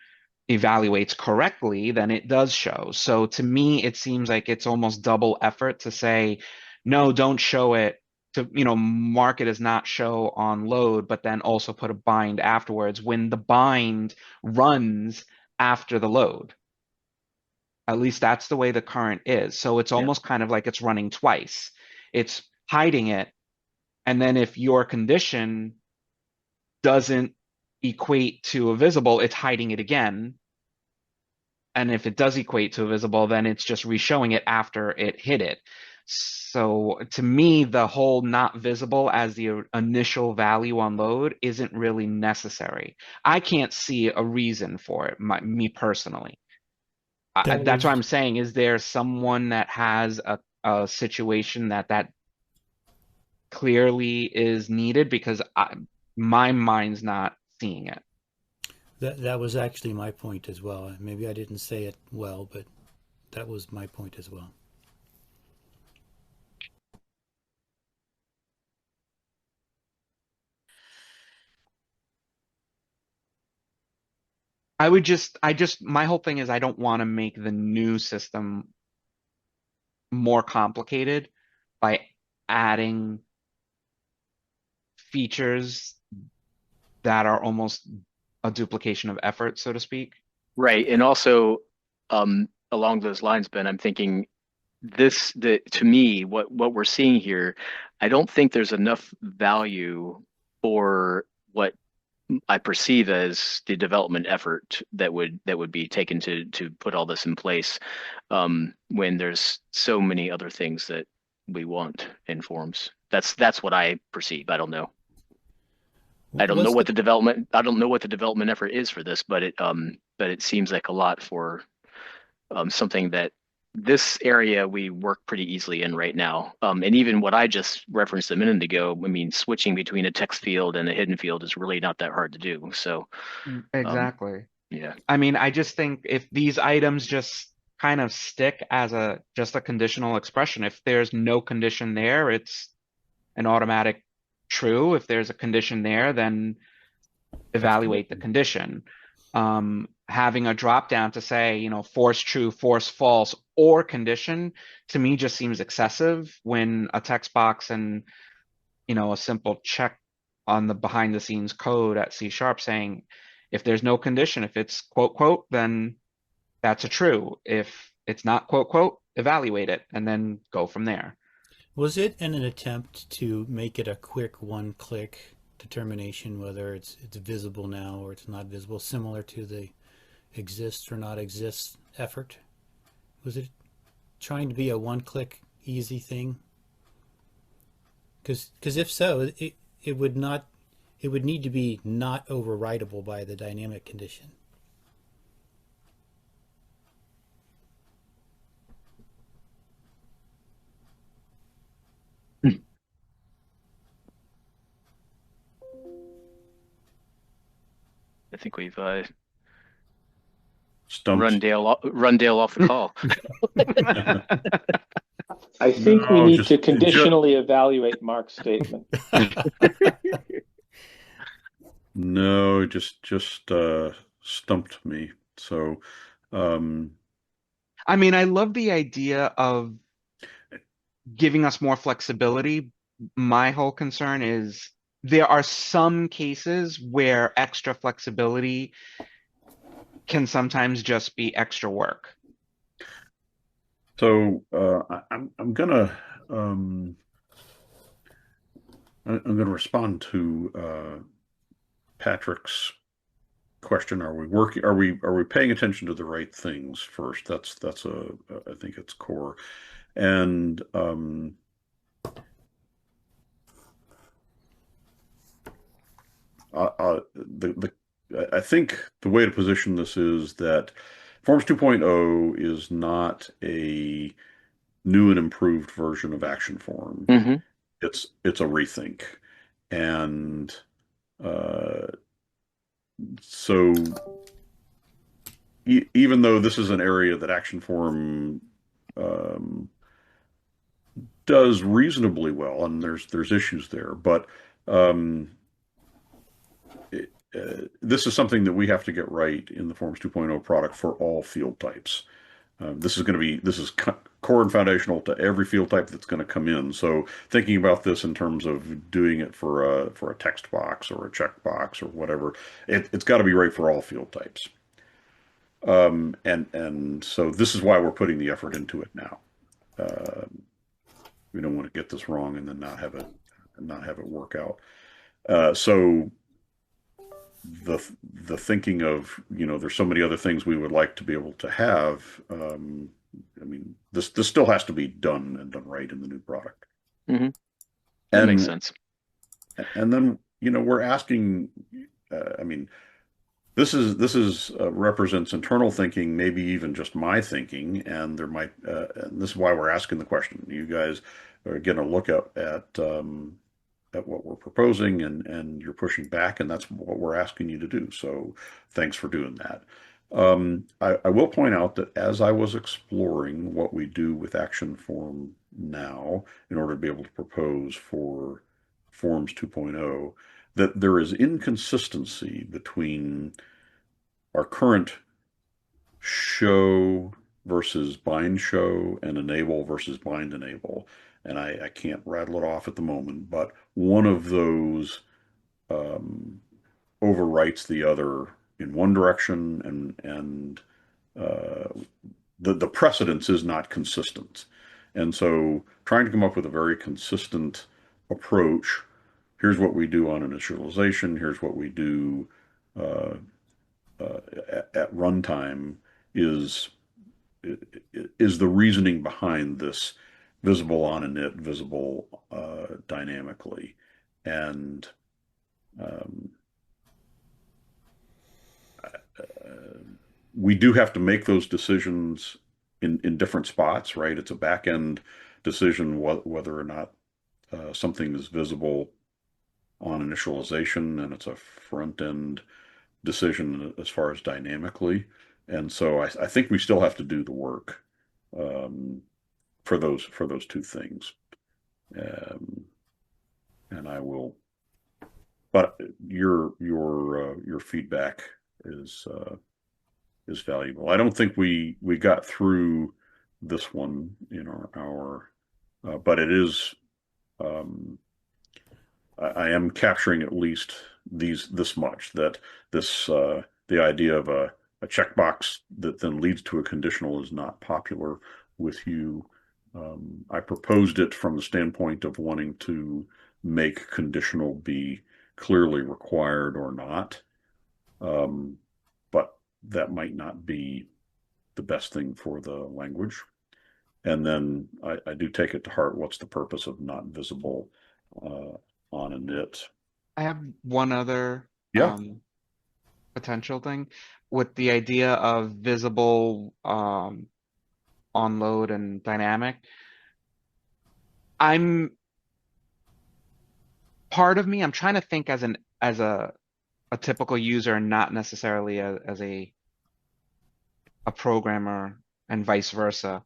evaluates correctly, then it does show. So to me, it seems like it's almost double effort to say, no, don't show it, to, mark it as not show on load, but then also put a bind afterwards when the bind runs after the load. At least that's the way the current is. So it's Yeah. almost kind of like it's running twice. It's hiding it. And then if your condition doesn't equate to a visible, it's hiding it again. And if it does equate to a visible, then it's just reshowing it after it hit it. So to me, the whole not visible as the initial value on load isn't really necessary. I can't see a reason for it, me personally. That's what I'm saying. Is there someone that has a situation that clearly is needed? Because my mind's not seeing it. That was actually my point as well. Maybe I didn't say it well, but that was my point as well. My whole thing is I don't want to make the new system more complicated by adding features that are almost a duplication of effort, so to speak. Right. And also, along those lines, Ben, I'm thinking to me, what we're seeing here, I don't think there's enough value for what I perceive as the development effort that would be taken to put all this in place, when there's so many other things that we want in forms. That's what I perceive. I don't know. I don't know what the development effort is for this, but it seems like a lot for something that this area we work pretty easily in right now. And even what I just referenced a minute ago, I mean, switching between a text field and a hidden field is really not that hard to do. So Exactly. yeah. I mean, I just think if these items just kind of stick as just a conditional expression, if there's no condition there, it's an automatic true. If there's a condition there, then evaluate the condition. Having a drop down to say, force true, force false, or condition, to me just seems excessive when a text box and, a simple check on the behind the scenes code at C# saying, if there's no condition, if it's quote, quote, then that's a true. If it's not quote, quote, evaluate it and then go from there. Was it in an attempt to make it a quick one-click determination whether it's visible now or it's not visible, similar to the exists or not exists effort? Was it trying to be a one-click easy thing? Because if so, it would need to be not overwritable by the dynamic condition. I think we've Stumped. run Dale off the call. I think we No, need just- to conditionally evaluate Mark's statement. No, just stumped me. So, I mean, I love the idea of giving us more flexibility. My whole concern is there are some cases where extra flexibility can sometimes just be extra work. so I'm gonna respond to Patrick's question. Are we paying attention to the right things first? That's I think it's core. And I think the way to position this is that Forms 2.0 is not a new and improved version of Action Form. Mm-hmm. It's a rethink, and so even though this is an area that Action Form does reasonably well, and there's issues there, but this is something that we have to get right in the Forms 2.0 product for all field types. This is core and foundational to every field type that's going to come in. So thinking about this in terms of doing it for a text box or a checkbox or whatever, it's got to be right for all field types. And so this is why we're putting the effort into it now. We don't want to get this wrong and then not have it work out. So the thinking of, there's so many other things we would like to be able to have. I mean, this still has to be done and done right in the new product. Mm-hmm. That makes sense. And then, we're asking, I mean, this represents internal thinking, maybe even just my thinking, and and this is why we're asking the question. You guys are getting a look at what we're proposing, and you're pushing back, and that's what we're asking you to do. So thanks for doing that. I will point out that as I was exploring what we do with Action Form now in order to be able to propose for Forms 2.0, that there is inconsistency between our current show versus bind show and enable versus bind enable. And I can't rattle it off at the moment, but one of those overwrites the other in one direction, and the precedence is not consistent. And so trying to come up with a very consistent approach, here's what we do on initialization, here's what we do at runtime, is the reasoning behind this visible on init, visible dynamically. And we do have to make those decisions in different spots, right? It's a back end decision whether or not something is visible on initialization, and it's a front end decision as far as dynamically. And so I think we still have to do the work for those two things. And I will, but your feedback is valuable. I don't think we got through this one in our hour, but it is. I am capturing at least this much, that the idea of a checkbox that then leads to a conditional is not popular with you. I proposed it from the standpoint of wanting to make conditional be clearly required or not. But that might not be the best thing for the language. And then I do take it to heart, what's the purpose of not visible on init? I have one other Yeah. potential thing with the idea of visible on load and dynamic. Part of me, I'm trying to think as a typical user and not necessarily as a programmer, and vice versa.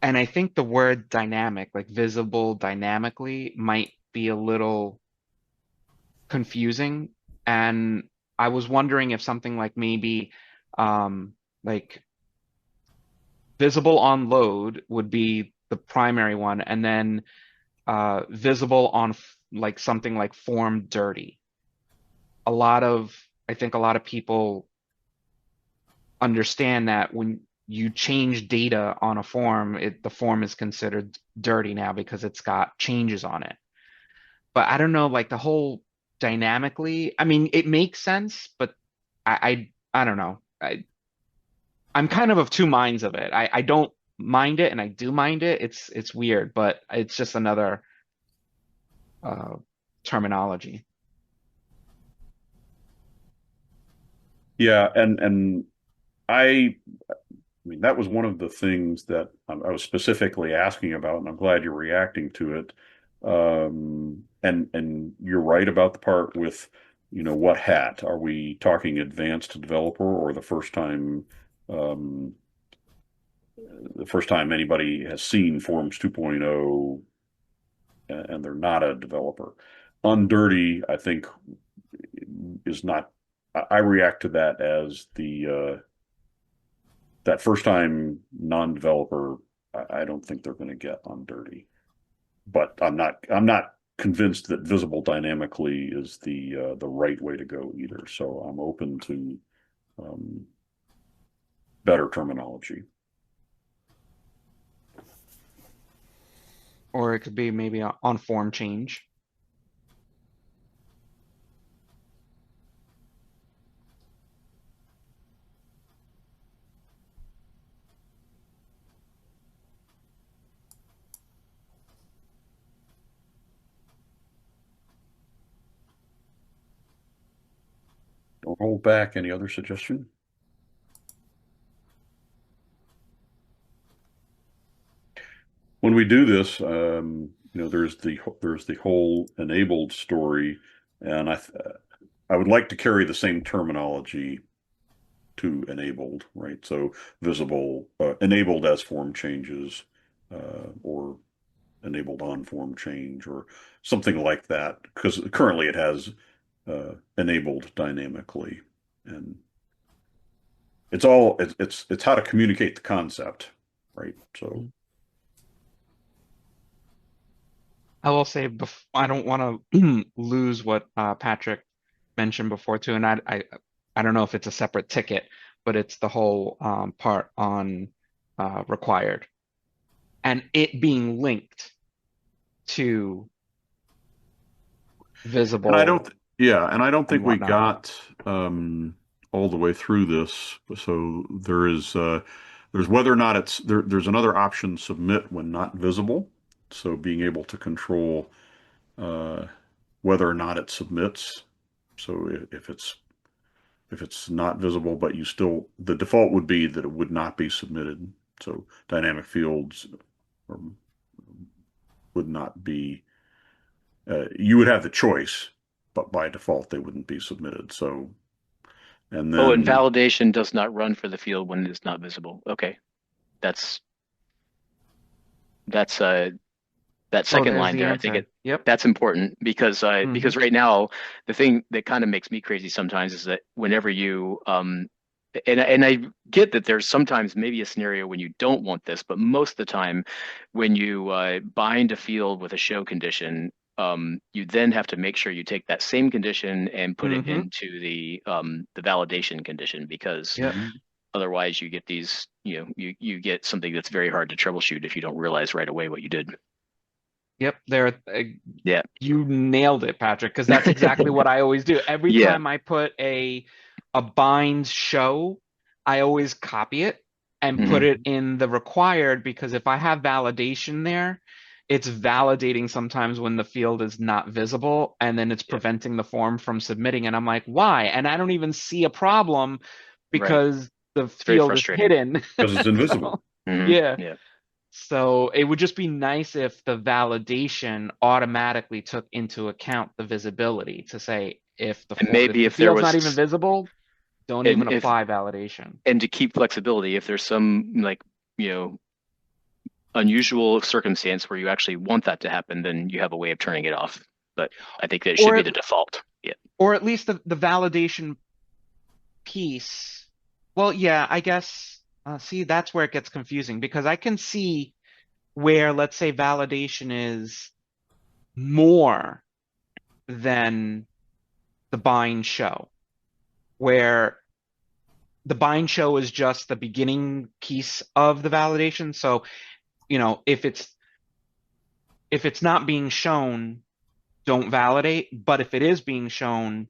And I think the word dynamic, like visible dynamically, might be a little confusing. And I was wondering if something like maybe like visible on load would be the primary one, and then visible on like something like form dirty. I think a lot of people understand that when you change data on a form, the form is considered dirty now because it's got changes on it. But I don't know, like the whole dynamically, I mean, it makes sense, but I don't know. I'm kind of two minds of it. I don't mind it and I do mind it. It's weird, but it's just another terminology. Yeah, and I mean, that was one of the things that I was specifically asking about, and I'm glad you're reacting to it. And you're right about the part with, what hat are we talking, advanced developer or the first time anybody has seen Forms 2.0 and they're not a developer. On dirty, I think is not. I react to that as the that first time non-developer. I don't think they're going to get on dirty, but I'm not convinced that visible dynamically is the right way to go either. So I'm open to better terminology. Or it could be maybe on form change. Don't hold back. Any other suggestion? When we do this, there's the whole enabled story, and I would like to carry the same terminology to enabled, right? So visible, enabled as form changes, or enabled on form change, or something like that, because currently it has enabled dynamically, and it's how to communicate the concept, right? So I will say, I don't want to lose what Patrick mentioned before too, and I don't know if it's a separate ticket, but it's the whole part on required and it being linked to visible. and I don't think we whatnot. got all the way through this. So there's whether or not there's another option, submit when not visible. So being able to control whether or not it submits. So if it's not visible, but the default would be that it would not be submitted. So dynamic fields would not be, you would have the choice, but by default they wouldn't be submitted. So, and then and validation does not run for the field when it is not visible. Okay. That's that second line there. Answer. I think Yep. that's important because because right now the thing that kind of makes me crazy sometimes is that whenever you and I get that there's sometimes maybe a scenario when you don't want this, but most of the time when you bind a field with a show condition, you then have to make sure you take that same condition and put it into the validation condition, because otherwise you get these, you get something that's very hard to troubleshoot if you don't realize right away what you did. Yep, Yeah, you nailed it, Patrick, because that's exactly what I always do. Every time I put a bind show, I always copy it and put it in the required, because if I have validation there, it's validating sometimes when the field is not visible, and then it's preventing the form from submitting. And I'm like, why? And I don't even see a problem because the field is hidden. Because it's invisible. Yeah. So it would just be nice if the validation automatically took into account the visibility to say if the field's not even visible, don't even apply validation. And to keep flexibility, if there's some unusual circumstance where you actually want that to happen, then you have a way of turning it off. But I think that it should be the default. Yeah. Or at least the validation piece. Well, yeah, I guess. See, that's where it gets confusing, because I can see where, let's say, validation is more than the bind show, where the bind show is just the beginning piece of the validation. So, if it's not being shown, don't validate. But if it is being shown,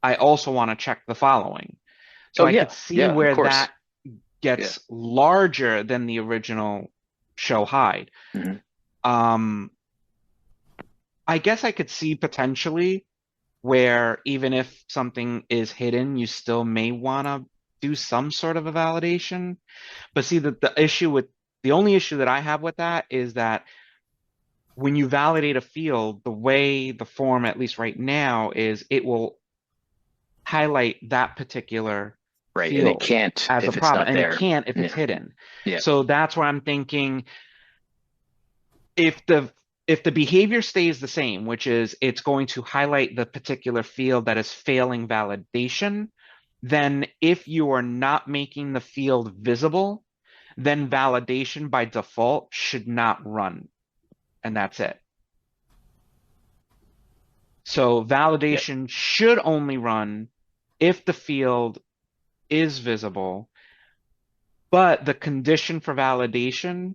I also want to check the following. So I could see where that gets larger than the original show hide. I guess I could see potentially where even if something is hidden, you still may want to do some sort of a validation. But see, the only issue that I have with that is that when you validate a field, the way the form, at least right now, is it will highlight that particular field, and it can't as if a problem, it's not there. it can't if it's hidden. Yeah. So that's where I'm thinking, if the if the behavior stays the same, which is it's going to highlight the particular field that is failing validation, then if you are not making the field visible, then validation by default should not run. And that's it. So validation should only run if the field is visible, but the condition for validation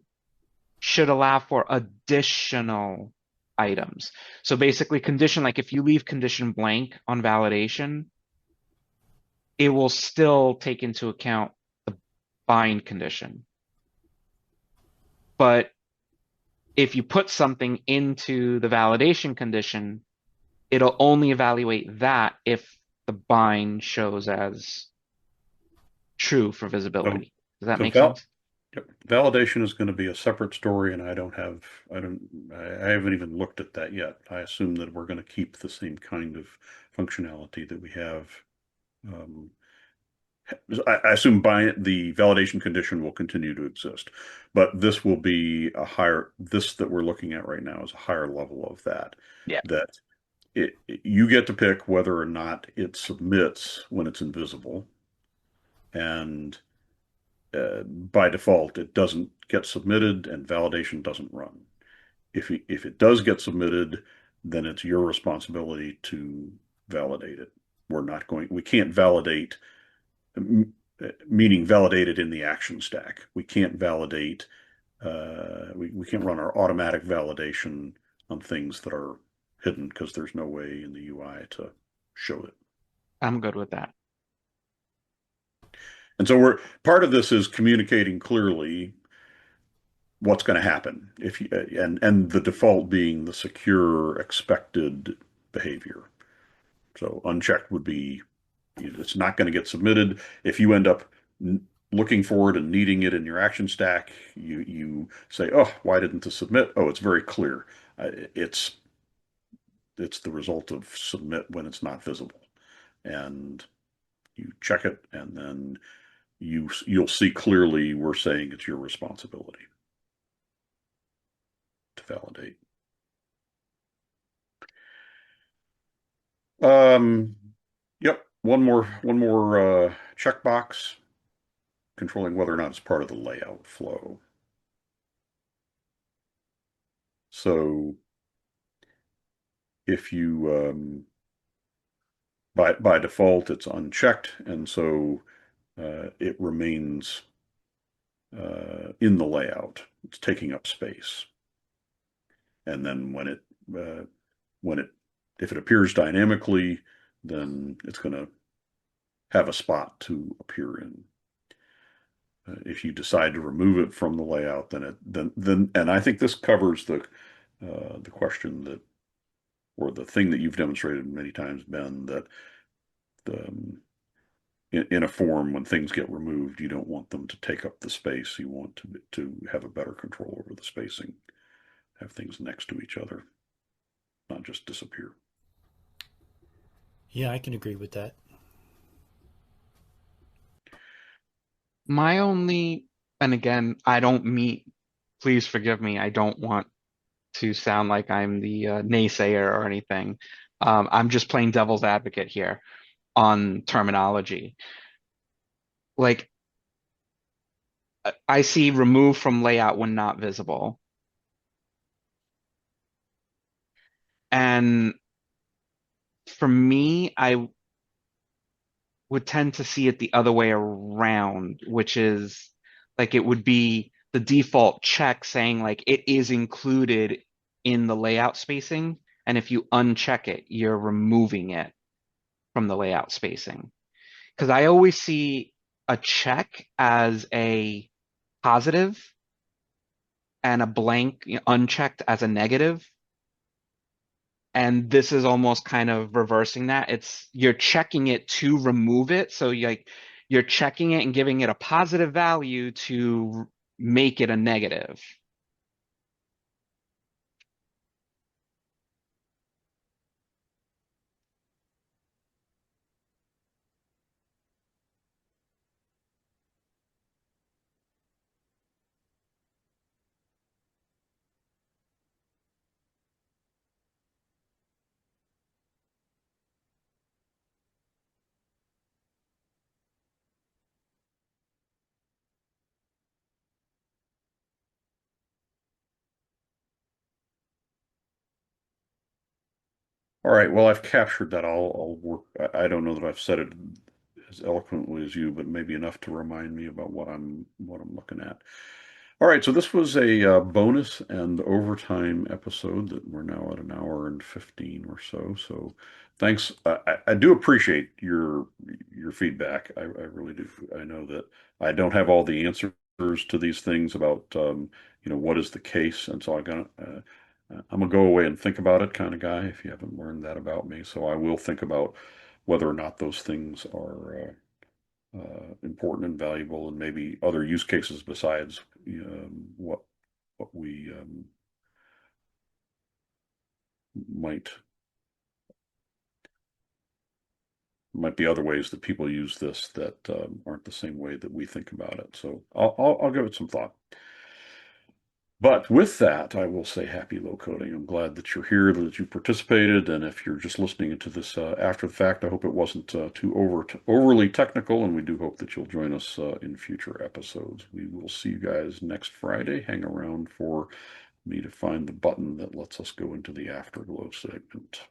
should allow for additional items. So basically condition, like if you leave condition blank on validation, it will still take into account the bind condition. But if you put something into the validation condition, it'll only evaluate that if the bind shows as true for visibility. Does that So make sense? Yep. Validation is going to be a separate story, and I haven't even looked at that yet. I assume that we're going to keep the same kind of functionality that we have. I assume the validation condition will continue to exist, but this will be this that we're looking at right now is a higher level of that. Yeah. That you get to pick whether or not it submits when it's invisible, and by default, it doesn't get submitted and validation doesn't run. If it does get submitted, then it's your responsibility to validate it. We can't validate, meaning validate it in the action stack. We can't validate, we can't run our automatic validation on things that are hidden because there's no way in the UI to show it. I'm good with that. And so part of this is communicating clearly what's going to happen and the default being the secure expected behavior. So unchecked would be it's not going to get submitted. If you end up looking for it and needing it in your action stack, you say, oh, why didn't this submit? Oh, it's very clear. It's the result of submit when it's not visible, and you check it, and then you'll see clearly we're saying it's your responsibility to validate. Yep. One more checkbox controlling whether or not it's part of the layout flow. So if you by default it's unchecked, and so it remains in the layout. It's taking up space. And then if it appears dynamically, then it's going to have a spot to appear in. If you decide to remove it from the layout, and I think this covers the question that, or the thing that you've demonstrated many times, Ben, that in a form, when things get removed, you don't want them to take up the space. You want to have a better control over the spacing, have things next to each other, not just disappear. Yeah, I can agree with that. My only, and again, please forgive me, I don't want to sound like I'm the naysayer or anything. I'm just playing devil's advocate here on terminology. Like, I see remove from layout when not visible. And for me, I would tend to see it the other way around, which is like it would be the default check saying like it is included in the layout spacing. And if you uncheck it, you're removing it from the layout spacing. Because I always see a check as a positive and a blank unchecked as a negative. And this is almost kind of reversing that. You're checking it to remove it. So you're checking it and giving it a positive value to make it a negative. All right. Well, I've captured that. I'll work. I don't know that I've said it as eloquently as you, but maybe enough to remind me about what I'm looking at. All right. So this was a bonus and overtime episode that we're now at an hour and 15 or so. So thanks. I do appreciate your feedback. I really do. I know that I don't have all the answers to these things about what is the case, and so I'm gonna go away and think about it kind of guy, if you haven't learned that about me. So I will think about whether or not those things are important and valuable, and maybe other use cases besides what we might might be other ways that people use this that aren't the same way that we think about it. So I'll give it some thought. But with that, I will say happy low coding. I'm glad that you're here, that you participated, and if you're just listening to this after the fact, I hope it wasn't too overly technical, and we do hope that you'll join us in future episodes. We will see you guys next Friday. Hang around for me to find the button that lets us go into the Afterglow segment.